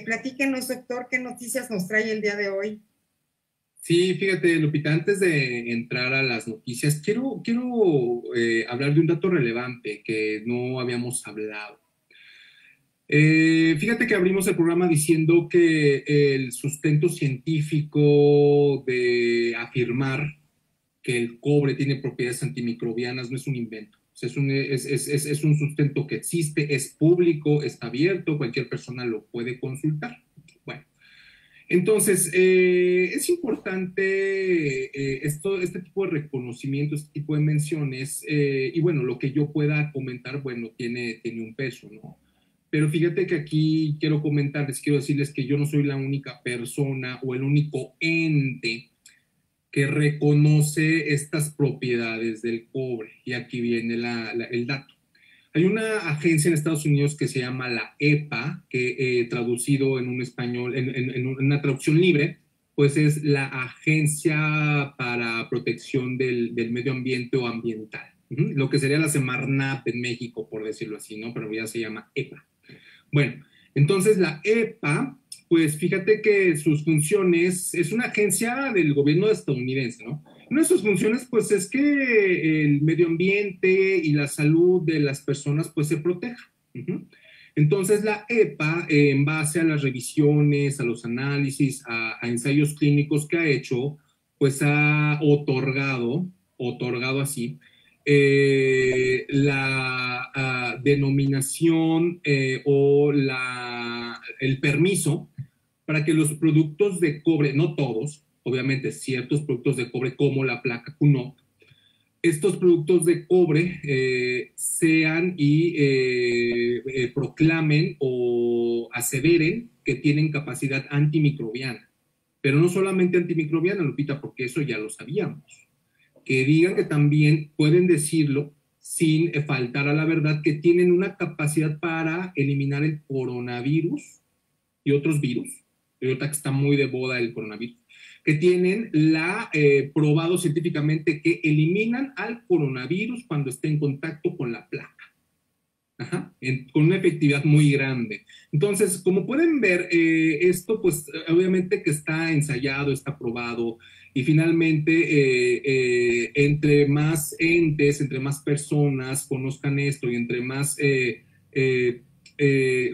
platíquenos, doctor, qué noticias nos trae el día de hoy. Sí, fíjate, Lupita, antes de entrar a las noticias, quiero hablar de un dato relevante que no habíamos hablado. Fíjate que abrimos el programa diciendo que el sustento científico de afirmar que el cobre tiene propiedades antimicrobianas no es un invento. O sea, es un sustento que existe, es público, está abierto, cualquier persona lo puede consultar. Bueno, entonces es importante este tipo de reconocimiento, este tipo de menciones, y bueno, lo que yo pueda comentar, bueno, tiene un peso, ¿no? Pero fíjate que aquí quiero decirles que yo no soy la única persona o el único ente que reconoce estas propiedades del cobre. Y aquí viene el dato. Hay una agencia en Estados Unidos que se llama la EPA, que traducido en un español, en una traducción libre, pues es la Agencia para Protección del Medio Ambiente o Ambiental. Lo que sería la Semarnat en México, por decirlo así, ¿no? Pero ya se llama EPA. Bueno, entonces la EPA, pues fíjate que sus funciones, es una agencia del gobierno estadounidense, ¿no? Una de sus funciones, pues, es que el medio ambiente y la salud de las personas, pues, se proteja. Entonces, la EPA, en base a las revisiones, a los análisis, a ensayos clínicos que ha hecho, pues, ha otorgado así, la denominación o el permiso para que los productos de cobre, no todos, obviamente ciertos productos de cobre como la placa QNOP, estos productos de cobre sean y proclamen o aseveren que tienen capacidad antimicrobiana. Pero no solamente antimicrobiana, Lupita, porque eso ya lo sabíamos. Que digan que también pueden decirlo sin faltar a la verdad, que tienen una capacidad para eliminar el coronavirus y otros virus. Y ahorita que está muy de moda el coronavirus, que tienen probado científicamente que eliminan al coronavirus cuando esté en contacto con la placa. Ajá, con una efectividad muy grande. Entonces, como pueden ver, esto pues obviamente que está ensayado, está probado, y finalmente entre más entes, entre más personas conozcan esto y entre más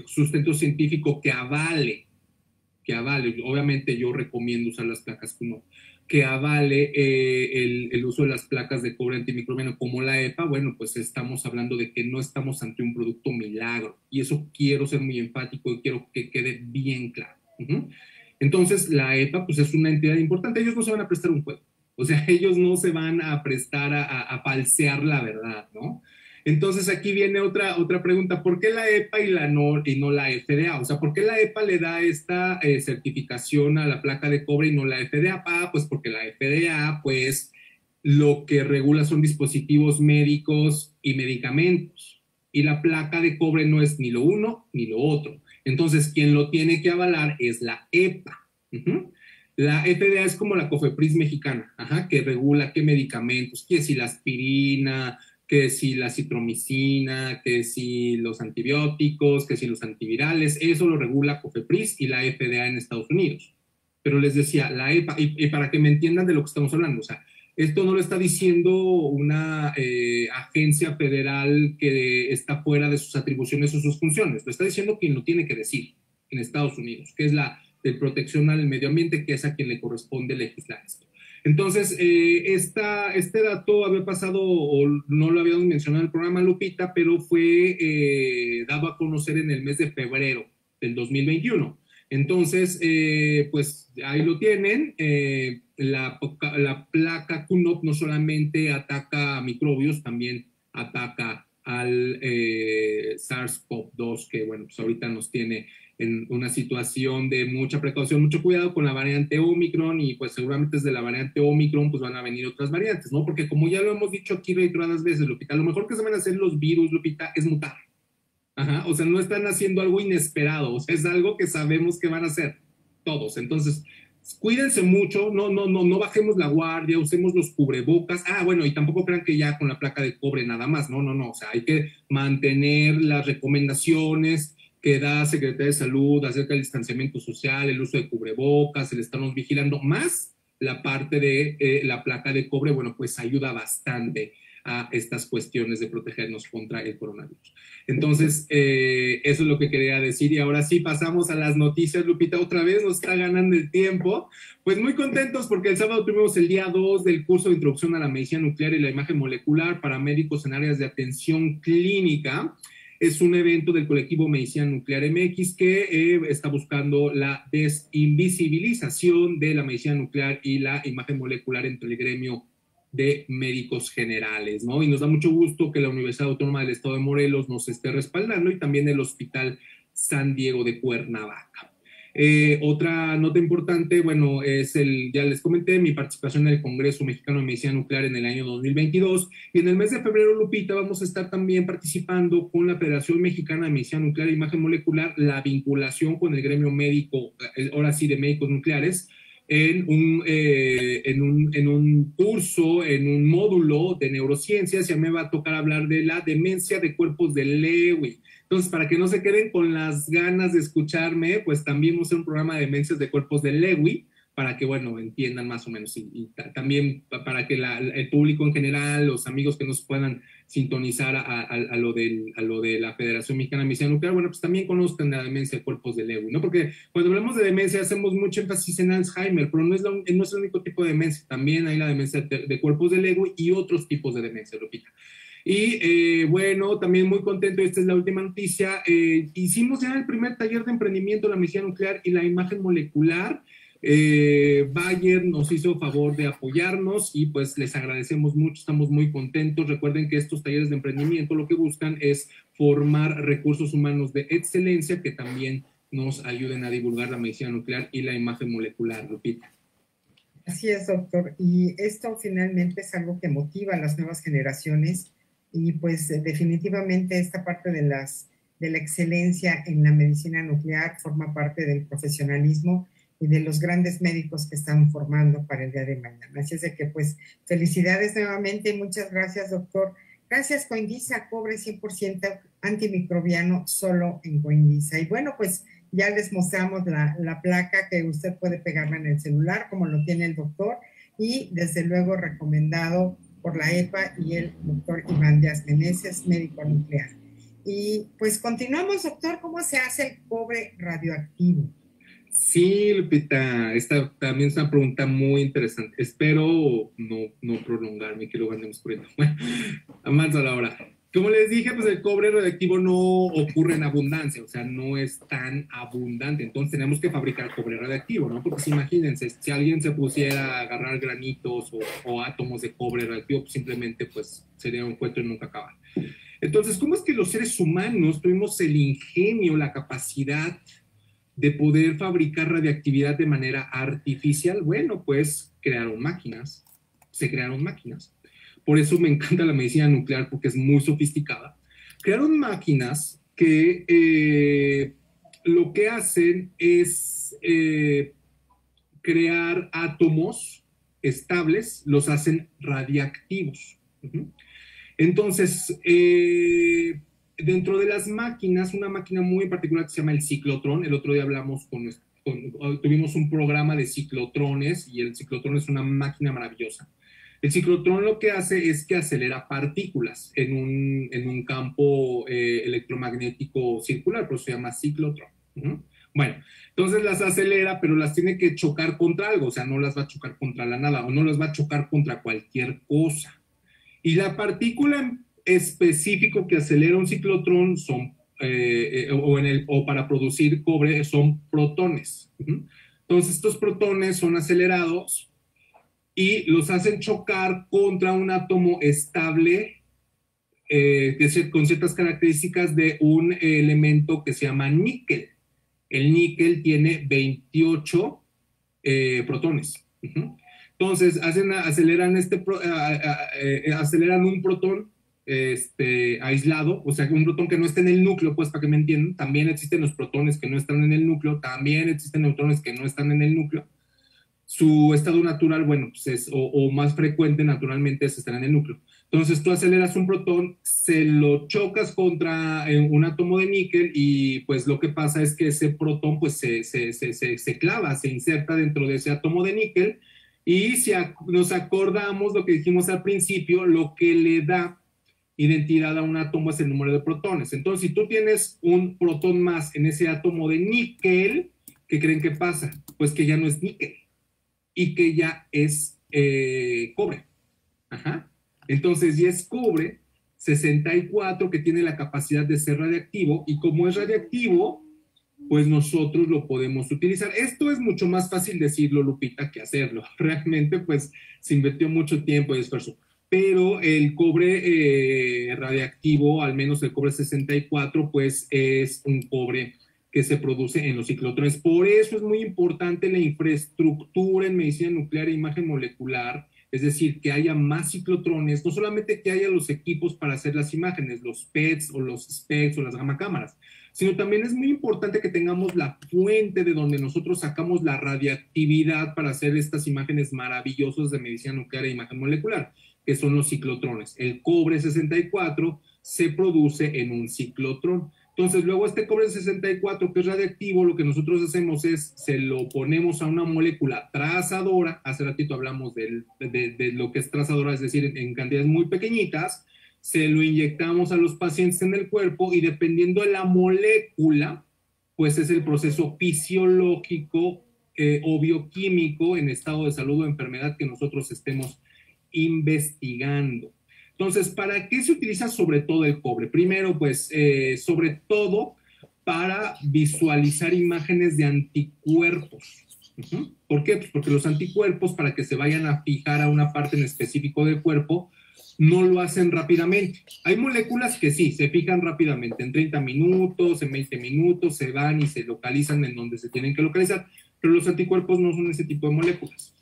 sustento científico que avale, obviamente yo recomiendo usar las placas QNOP, que avale el uso de las placas de cobre antimicrobiano como la EPA, bueno, pues estamos hablando de que no estamos ante un producto milagro. Y eso quiero ser muy enfático y quiero que quede bien claro. Entonces, la EPA, pues es una entidad importante. Ellos no se van a prestar un juego. O sea, ellos no se van a prestar a falsear la verdad, ¿no? Entonces aquí viene otra pregunta, ¿por qué la EPA y no la FDA? O sea, ¿por qué la EPA le da esta certificación a la placa de cobre y no la FDA? Pues porque la FDA, pues, lo que regula son dispositivos médicos y medicamentos. Y la placa de cobre no es ni lo uno ni lo otro. Entonces, quien lo tiene que avalar es la EPA. La FDA es como la COFEPRIS mexicana, que regula qué medicamentos, que si la aspirina, que si la citromicina, que si los antibióticos, que si los antivirales, eso lo regula COFEPRIS y la FDA en Estados Unidos. Pero les decía, la EPA, y para que me entiendan de lo que estamos hablando, o sea, esto no lo está diciendo una agencia federal que está fuera de sus atribuciones o sus funciones, lo está diciendo quien lo tiene que decir en Estados Unidos, que es la de protección al medio ambiente, que es a quien le corresponde legislar esto. Entonces, este dato había pasado, o no lo habíamos mencionado en el programa, Lupita, pero fue dado a conocer en el mes de febrero del 2021. Entonces, pues ahí lo tienen. La placa QNOP no solamente ataca a microbios, también ataca al SARS-CoV-2, que bueno, pues ahorita nos tiene en una situación de mucha precaución, mucho cuidado con la variante Omicron, y pues seguramente desde la variante Omicron pues van a venir otras variantes, ¿no? Porque como ya lo hemos dicho aquí reiteradas veces, Lupita, lo mejor que se van a hacer los virus, Lupita, es mutar. O sea, no están haciendo algo inesperado, o sea, es algo que sabemos que van a hacer todos. Entonces, cuídense mucho, no bajemos la guardia, usemos los cubrebocas. Bueno, y tampoco crean que ya con la placa de cobre nada más, no, o sea, hay que mantener las recomendaciones que da Secretaría de Salud acerca del distanciamiento social, el uso de cubrebocas, el estarnos vigilando, más la parte de la placa de cobre, bueno, pues ayuda bastante a estas cuestiones de protegernos contra el coronavirus. Entonces, eso es lo que quería decir, y ahora sí pasamos a las noticias. Lupita, otra vez nos está ganando el tiempo. Pues muy contentos porque el sábado tuvimos el día 2 del curso de Introducción a la Medicina Nuclear y la Imagen Molecular para médicos en áreas de atención clínica. Es un evento del colectivo Medicina Nuclear MX que está buscando la desinvisibilización de la medicina nuclear y la imagen molecular entre el gremio de médicos generales, ¿no? Y nos da mucho gusto que la Universidad Autónoma del Estado de Morelos nos esté respaldando, y también el Hospital San Diego de Cuernavaca. Otra nota importante, bueno, ya les comenté, mi participación en el Congreso Mexicano de Medicina Nuclear en el año 2022, y en el mes de febrero, Lupita, vamos a estar también participando con la Federación Mexicana de Medicina Nuclear e Imagen Molecular, la vinculación con el gremio médico, ahora sí de médicos nucleares, en un curso, en un módulo de neurociencias. Ya me va a tocar hablar de la demencia de cuerpos de Lewy. Entonces, para que no se queden con las ganas de escucharme, pues también vamos a hacer un programa de demencias de cuerpos de Lewy, para que, bueno, entiendan más o menos, y también para que el público en general, los amigos que nos puedan sintonizar a lo de la Federación Mexicana de Medicina Nuclear, bueno, pues también conozcan la demencia de cuerpos de Lewy, ¿no? Porque cuando hablamos de demencia hacemos mucho énfasis en Alzheimer, pero no es el único tipo de demencia, también hay la demencia de cuerpos de Lewy y otros tipos de demencia, Lupita. Y bueno, también muy contento, esta es la última noticia, hicimos ya el primer taller de emprendimiento de la medicina nuclear y la imagen molecular. Bayer nos hizo favor de apoyarnos y pues les agradecemos mucho, estamos muy contentos. Recuerden que estos talleres de emprendimiento lo que buscan es formar recursos humanos de excelencia que también nos ayuden a divulgar la medicina nuclear y la imagen molecular, Lupita. Así es, doctor, y esto finalmente es algo que motiva a las nuevas generaciones y pues definitivamente esta parte de la excelencia en la medicina nuclear forma parte del profesionalismo y de los grandes médicos que están formando para el día de mañana. Así es de que, pues, felicidades nuevamente y muchas gracias, doctor. Gracias, Coindisa, cobre 100% antimicrobiano solo en Coindisa. Y bueno, pues ya les mostramos la placa que usted puede pegarla en el celular, como lo tiene el doctor, y desde luego recomendado por la EPA y el doctor Iván Díaz Meneses, médico nuclear. Y pues continuamos, doctor, ¿cómo se hace el cobre radioactivo? Sí, Lupita, esta también es una pregunta muy interesante. Espero no prolongarme, que lo vayamos corriendo. Bueno, más a la hora. Como les dije, pues el cobre radioactivo no ocurre en abundancia, o sea, no es tan abundante. Entonces tenemos que fabricar cobre radioactivo, ¿no? Porque si imagínense, si alguien se pusiera a agarrar granitos o átomos de cobre radioactivo, pues simplemente pues sería un cuento y nunca acabar. Entonces, ¿cómo es que los seres humanos tuvimos el ingenio, la capacidad de poder fabricar radiactividad de manera artificial? Bueno, pues se crearon máquinas. Por eso me encanta la medicina nuclear, porque es muy sofisticada. Crearon máquinas que lo que hacen es crear átomos estables, los hacen radiactivos. Entonces, dentro de las máquinas, una máquina muy particular que se llama el ciclotrón. El otro día hablamos tuvimos un programa de ciclotrones y el ciclotrón es una máquina maravillosa. El ciclotrón lo que hace es que acelera partículas en un campo electromagnético circular, por eso se llama ciclotrón. Bueno, entonces las acelera, pero las tiene que chocar contra algo, o sea, no las va a chocar contra la nada o no las va a chocar contra cualquier cosa. Y la partícula específico que acelera un ciclotrón son, o para producir cobre, son protones. Entonces, estos protones son acelerados y los hacen chocar contra un átomo estable con ciertas características de un elemento que se llama níquel. El níquel tiene 28 protones. Entonces, aceleran un protón aislado, o sea, un protón que no está en el núcleo, pues para que me entiendan. También existen los protones que no están en el núcleo, también existen neutrones que no están en el núcleo. Su estado natural, bueno, pues o más frecuente naturalmente es estar en el núcleo. Entonces tú aceleras un protón, se lo chocas contra un átomo de níquel y pues lo que pasa es que ese protón pues se clava, se inserta dentro de ese átomo de níquel y si nos acordamos lo que dijimos al principio, lo que le da identidad a un átomo es el número de protones. Entonces si tú tienes un protón más en ese átomo de níquel, ¿qué creen que pasa? Pues que ya no es níquel y que ya es cobre. Entonces ya es cobre 64 que tiene la capacidad de ser radiactivo y como es radiactivo, pues nosotros lo podemos utilizar. Esto es mucho más fácil decirlo, Lupita, que hacerlo. Realmente pues se invirtió mucho tiempo y esfuerzo. Pero el cobre radiactivo, al menos el cobre 64, pues es un cobre que se produce en los ciclotrones. Por eso es muy importante la infraestructura en medicina nuclear e imagen molecular, es decir, que haya más ciclotrones, no solamente que haya los equipos para hacer las imágenes, los PETs o los SPECs o las gamma cámaras, sino también es muy importante que tengamos la fuente de donde nosotros sacamos la radiactividad para hacer estas imágenes maravillosas de medicina nuclear e imagen molecular, que son los ciclotrones. El cobre 64 se produce en un ciclotrón. Entonces, luego este cobre 64, que es radiactivo, lo que nosotros hacemos es, se lo ponemos a una molécula trazadora, hace ratito hablamos de lo que es trazadora, es decir, en cantidades muy pequeñitas, se lo inyectamos a los pacientes en el cuerpo y dependiendo de la molécula, pues es el proceso fisiológico o bioquímico en estado de salud o enfermedad que nosotros estemos investigando. Entonces, ¿para qué se utiliza sobre todo el cobre? Primero, pues, sobre todo para visualizar imágenes de anticuerpos. ¿Por qué? Pues porque los anticuerpos, para que se vayan a fijar a una parte en específico del cuerpo, no lo hacen rápidamente. Hay moléculas que sí, se fijan rápidamente, en 30 minutos, en 20 minutos, se van y se localizan en donde se tienen que localizar, pero los anticuerpos no son ese tipo de moléculas.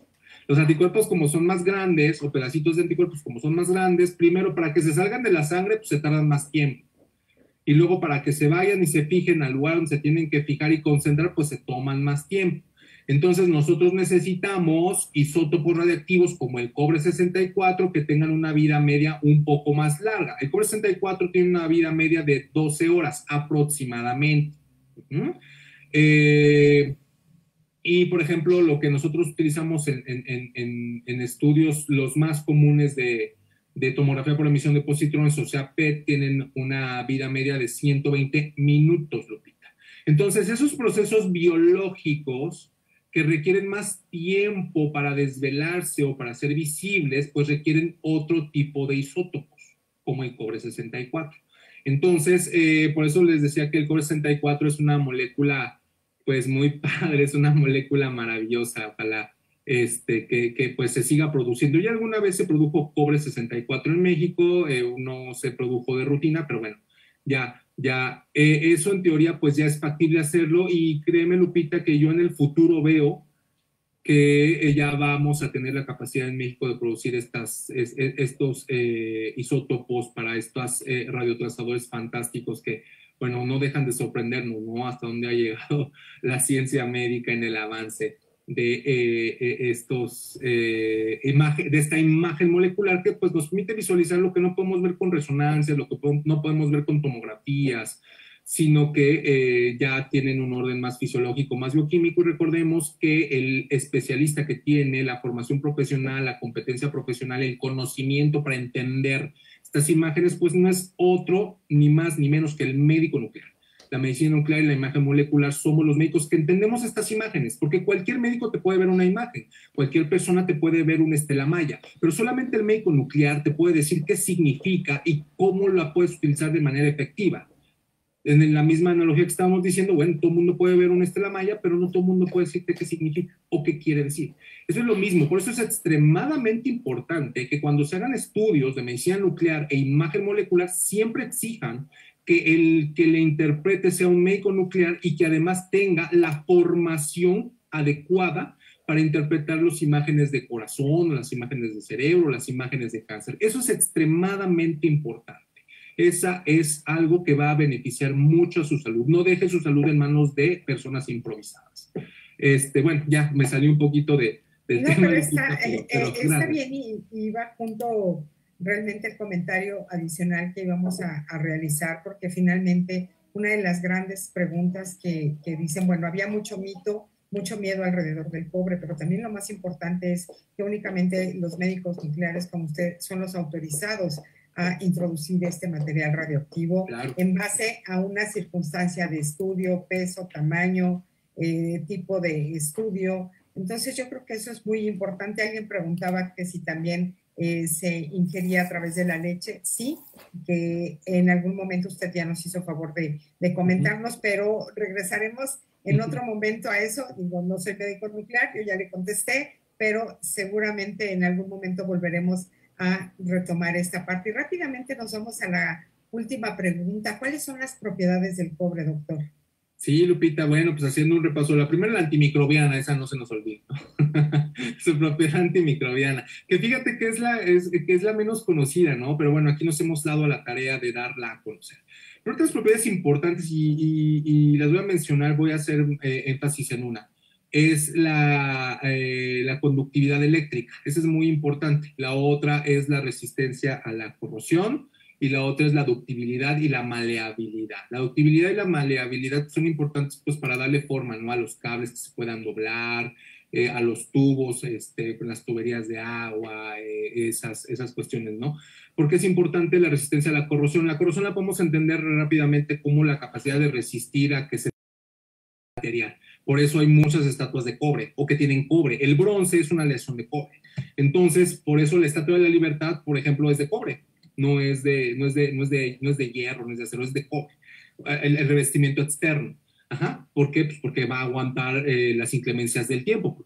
Los anticuerpos, como son más grandes, o pedacitos de anticuerpos como son más grandes, primero para que se salgan de la sangre, pues se tardan más tiempo. Y luego para que se vayan y se fijen al lugar donde se tienen que fijar y concentrar, pues se toman más tiempo. Entonces nosotros necesitamos isótopos radiactivos como el cobre 64 que tengan una vida media un poco más larga. El cobre 64 tiene una vida media de 12 horas aproximadamente. Y, por ejemplo, lo que nosotros utilizamos en estudios, los más comunes de tomografía por emisión de positrones, o sea, PET, tienen una vida media de 120 minutos, Lupita. Entonces, esos procesos biológicos que requieren más tiempo para desvelarse o para ser visibles, pues requieren otro tipo de isótopos, como el cobre 64. Entonces, por eso les decía que el cobre 64 es una molécula pues muy padre, es una molécula maravillosa, ojalá que pues se siga produciendo. Ya alguna vez se produjo cobre 64 en México, no se produjo de rutina, pero bueno, eso en teoría pues ya es factible hacerlo y créeme, Lupita, que yo en el futuro veo que ya vamos a tener la capacidad en México de producir estos isótopos para estos radiotrazadores fantásticos que, bueno, no dejan de sorprendernos, ¿no? Hasta dónde ha llegado la ciencia médica en el avance de esta imagen molecular que pues nos permite visualizar lo que no podemos ver con resonancia, lo que no podemos ver con tomografías, sino que ya tienen un orden más fisiológico, más bioquímico, y recordemos que el especialista que tiene la formación profesional, la competencia profesional, el conocimiento para entender estas imágenes, pues no es otro, ni más ni menos que el médico nuclear. La medicina nuclear y la imagen molecular somos los médicos que entendemos estas imágenes, porque cualquier médico te puede ver una imagen, cualquier persona te puede ver una estela maya, pero solamente el médico nuclear te puede decir qué significa y cómo la puedes utilizar de manera efectiva. En la misma analogía que estábamos diciendo, bueno, todo el mundo puede ver una estela maya, pero no todo el mundo puede decirte qué significa o qué quiere decir. Eso es lo mismo, por eso es extremadamente importante que cuando se hagan estudios de medicina nuclear e imagen molecular, siempre exijan que el que le interprete sea un médico nuclear y que además tenga la formación adecuada para interpretar las imágenes de corazón, las imágenes de cerebro, las imágenes de cáncer. Eso es extremadamente importante. Esa es algo que va a beneficiar mucho a su salud. No deje su salud en manos de personas improvisadas. Bueno, ya me salió un poquito del tema. Pero está bien y va junto realmente el comentario adicional que íbamos a realizar, porque finalmente una de las grandes preguntas que dicen, bueno, había mucho mito, mucho miedo alrededor del cobre, pero también lo más importante es que únicamente los médicos nucleares como usted son los autorizados a introducir este material radioactivo, claro, en base a una circunstancia de estudio, peso, tamaño, tipo de estudio. Entonces yo creo que eso es muy importante. Alguien preguntaba que si también se ingería a través de la leche. Sí, que en algún momento usted ya nos hizo favor de comentarnos, pero regresaremos en otro momento a eso. Digo, no soy médico nuclear, yo ya le contesté, pero seguramente en algún momento volveremos a retomar esta parte. Y rápidamente nos vamos a la última pregunta. ¿Cuáles son las propiedades del cobre, doctor? Sí, Lupita, bueno, pues haciendo un repaso. La primera, la antimicrobiana, esa no se nos olvida. Su propiedad antimicrobiana, que fíjate que es la menos conocida, ¿no? Pero bueno, aquí nos hemos dado a la tarea de darla a conocer. Pero otras propiedades importantes, y las voy a mencionar, voy a hacer énfasis en una. Es la conductividad eléctrica, esa es muy importante. La otra es la resistencia a la corrosión y la otra es la ductibilidad y la maleabilidad. La ductibilidad y la maleabilidad son importantes pues para darle forma, ¿no? A los cables que se puedan doblar, a los tubos, las tuberías de agua, esas cuestiones, ¿no? Porque es importante la resistencia a la corrosión. La corrosión la podemos entender rápidamente como la capacidad de resistir a que se material. Por eso hay muchas estatuas de cobre o que tienen cobre. El bronce es una aleación de cobre. Entonces, por eso la Estatua de la Libertad, por ejemplo, es de cobre. No es de hierro, no es de acero, es de cobre. El revestimiento externo. Ajá. ¿Por qué? Pues porque va a aguantar las inclemencias del tiempo.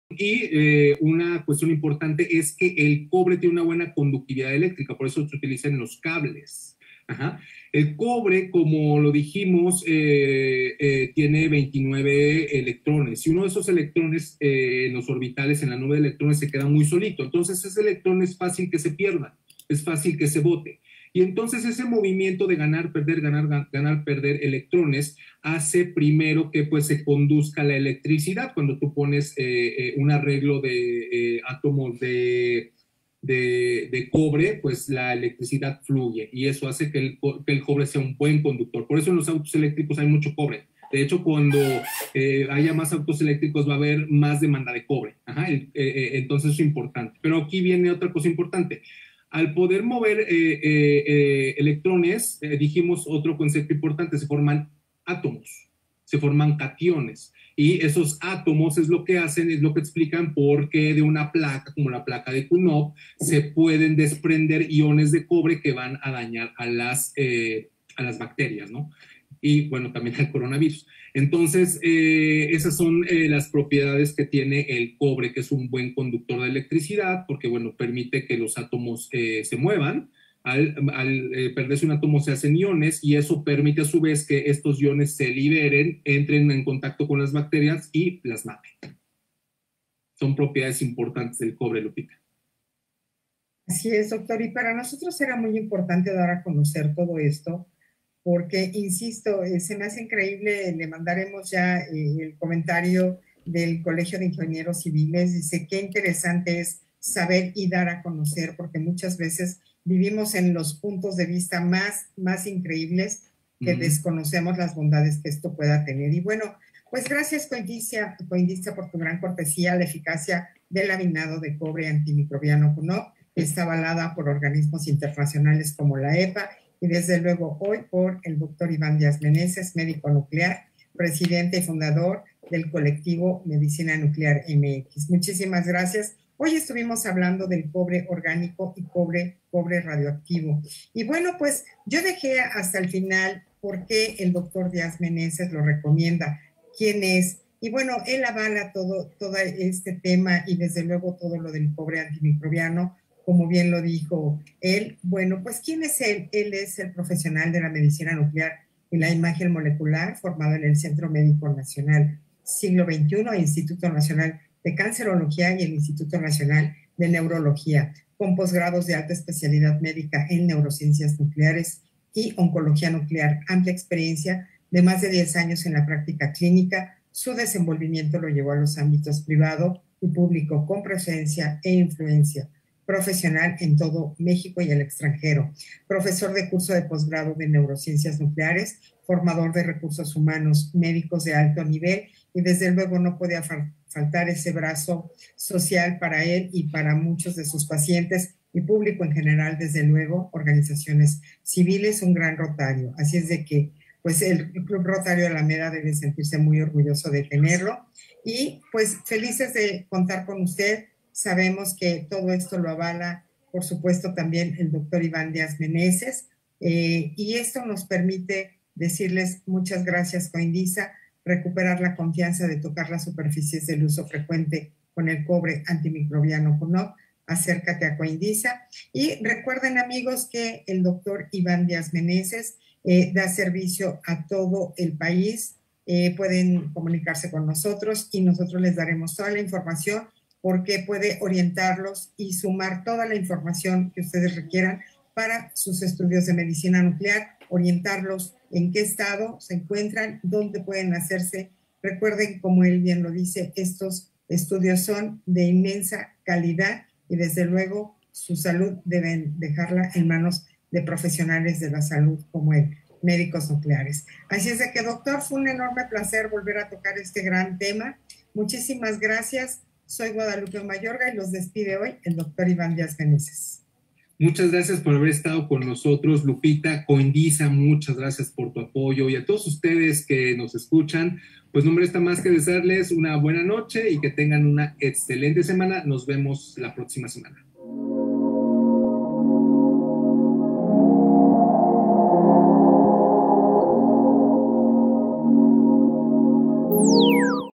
Y una cuestión importante es que el cobre tiene una buena conductividad eléctrica, por eso se utiliza en los cables. Ajá. El cobre, como lo dijimos, tiene 29 electrones y uno de esos electrones en los orbitales, en la nube de electrones, se queda muy solito. Entonces ese electrón es fácil que se pierda, es fácil que se bote. Y entonces ese movimiento de ganar, perder, ganar, perder electrones hace primero que pues se conduzca la electricidad. Cuando tú pones un arreglo de átomos de cobre, pues la electricidad fluye y eso hace que el cobre sea un buen conductor. Por eso en los autos eléctricos hay mucho cobre. De hecho, cuando haya más autos eléctricos va a haber más demanda de cobre. Ajá, entonces eso es importante. Pero aquí viene otra cosa importante. Al poder mover electrones, dijimos otro concepto importante, se forman átomos, se forman cationes. Y esos átomos es lo que hacen, es lo que explican por qué de una placa, como la placa de Coulomb, se pueden desprender iones de cobre que van a dañar a las bacterias, ¿no? Y bueno, también al coronavirus. Entonces, esas son las propiedades que tiene el cobre, que es un buen conductor de electricidad, porque, bueno, permite que los átomos se muevan. Al perderse un átomo se hacen iones y eso permite a su vez que estos iones se liberen, entren en contacto con las bacterias y las maten. Son propiedades importantes del cobre, Lupita. Así es, doctor. Y para nosotros era muy importante dar a conocer todo esto, porque, insisto, se me hace increíble, le mandaremos ya el comentario del Colegio de Ingenieros Civiles, dice, qué interesante es saber y dar a conocer, porque muchas veces vivimos en los puntos de vista más increíbles que desconocemos las bondades que esto pueda tener. Y bueno, pues gracias, Coindista, por tu gran cortesía. La eficacia del laminado de cobre antimicrobiano Coulomb está avalada por organismos internacionales como la EPA y desde luego hoy por el doctor Iván Díaz Meneses, médico nuclear, presidente y fundador del colectivo Medicina Nuclear MX. Muchísimas gracias. Hoy estuvimos hablando del cobre orgánico y cobre radioactivo. Y bueno, pues yo dejé hasta el final por qué el doctor Díaz Meneses lo recomienda, quién es. Y bueno, él avala todo este tema y desde luego todo lo del cobre antimicrobiano, como bien lo dijo él. Bueno, pues ¿quién es él? Él es el profesional de la medicina nuclear y la imagen molecular, formado en el Centro Médico Nacional Siglo XXI, Instituto Nacional de Cancerología y el Instituto Nacional de Neurología, con posgrados de alta especialidad médica en neurociencias nucleares y oncología nuclear, amplia experiencia de más de 10 años en la práctica clínica. Su desenvolvimiento lo llevó a los ámbitos privado y público con presencia e influencia profesional en todo México y el extranjero, profesor de curso de posgrado de neurociencias nucleares, formador de recursos humanos médicos de alto nivel y desde luego no podía faltar ese brazo social para él y para muchos de sus pacientes y público en general, desde luego, organizaciones civiles, un gran rotario. Así es de que pues el Club Rotario Alameda debe sentirse muy orgulloso de tenerlo y pues felices de contar con usted. Sabemos que todo esto lo avala, por supuesto, también el doctor Iván Díaz Meneses, y esto nos permite decirles muchas gracias, Coindisa, recuperar la confianza de tocar las superficies del uso frecuente con el cobre antimicrobiano Coulomb. Acércate a Coindisa. Y recuerden, amigos, que el doctor Iván Díaz Meneses da servicio a todo el país. Pueden comunicarse con nosotros y nosotros les daremos toda la información porque puede orientarlos y sumar toda la información que ustedes requieran para sus estudios de medicina nuclear, orientarlos en qué estado se encuentran, dónde pueden hacerse. Recuerden, como él bien lo dice, estos estudios son de inmensa calidad y desde luego su salud deben dejarla en manos de profesionales de la salud como médicos nucleares. Así es de que, doctor, fue un enorme placer volver a tocar este gran tema. Muchísimas gracias. Soy Guadalupe Mayorga y los despide hoy el doctor Iván Díaz Meneses. Muchas gracias por haber estado con nosotros, Lupita. Coindisa, muchas gracias por tu apoyo, y a todos ustedes que nos escuchan, pues no me resta más que desearles una buena noche y que tengan una excelente semana. Nos vemos la próxima semana.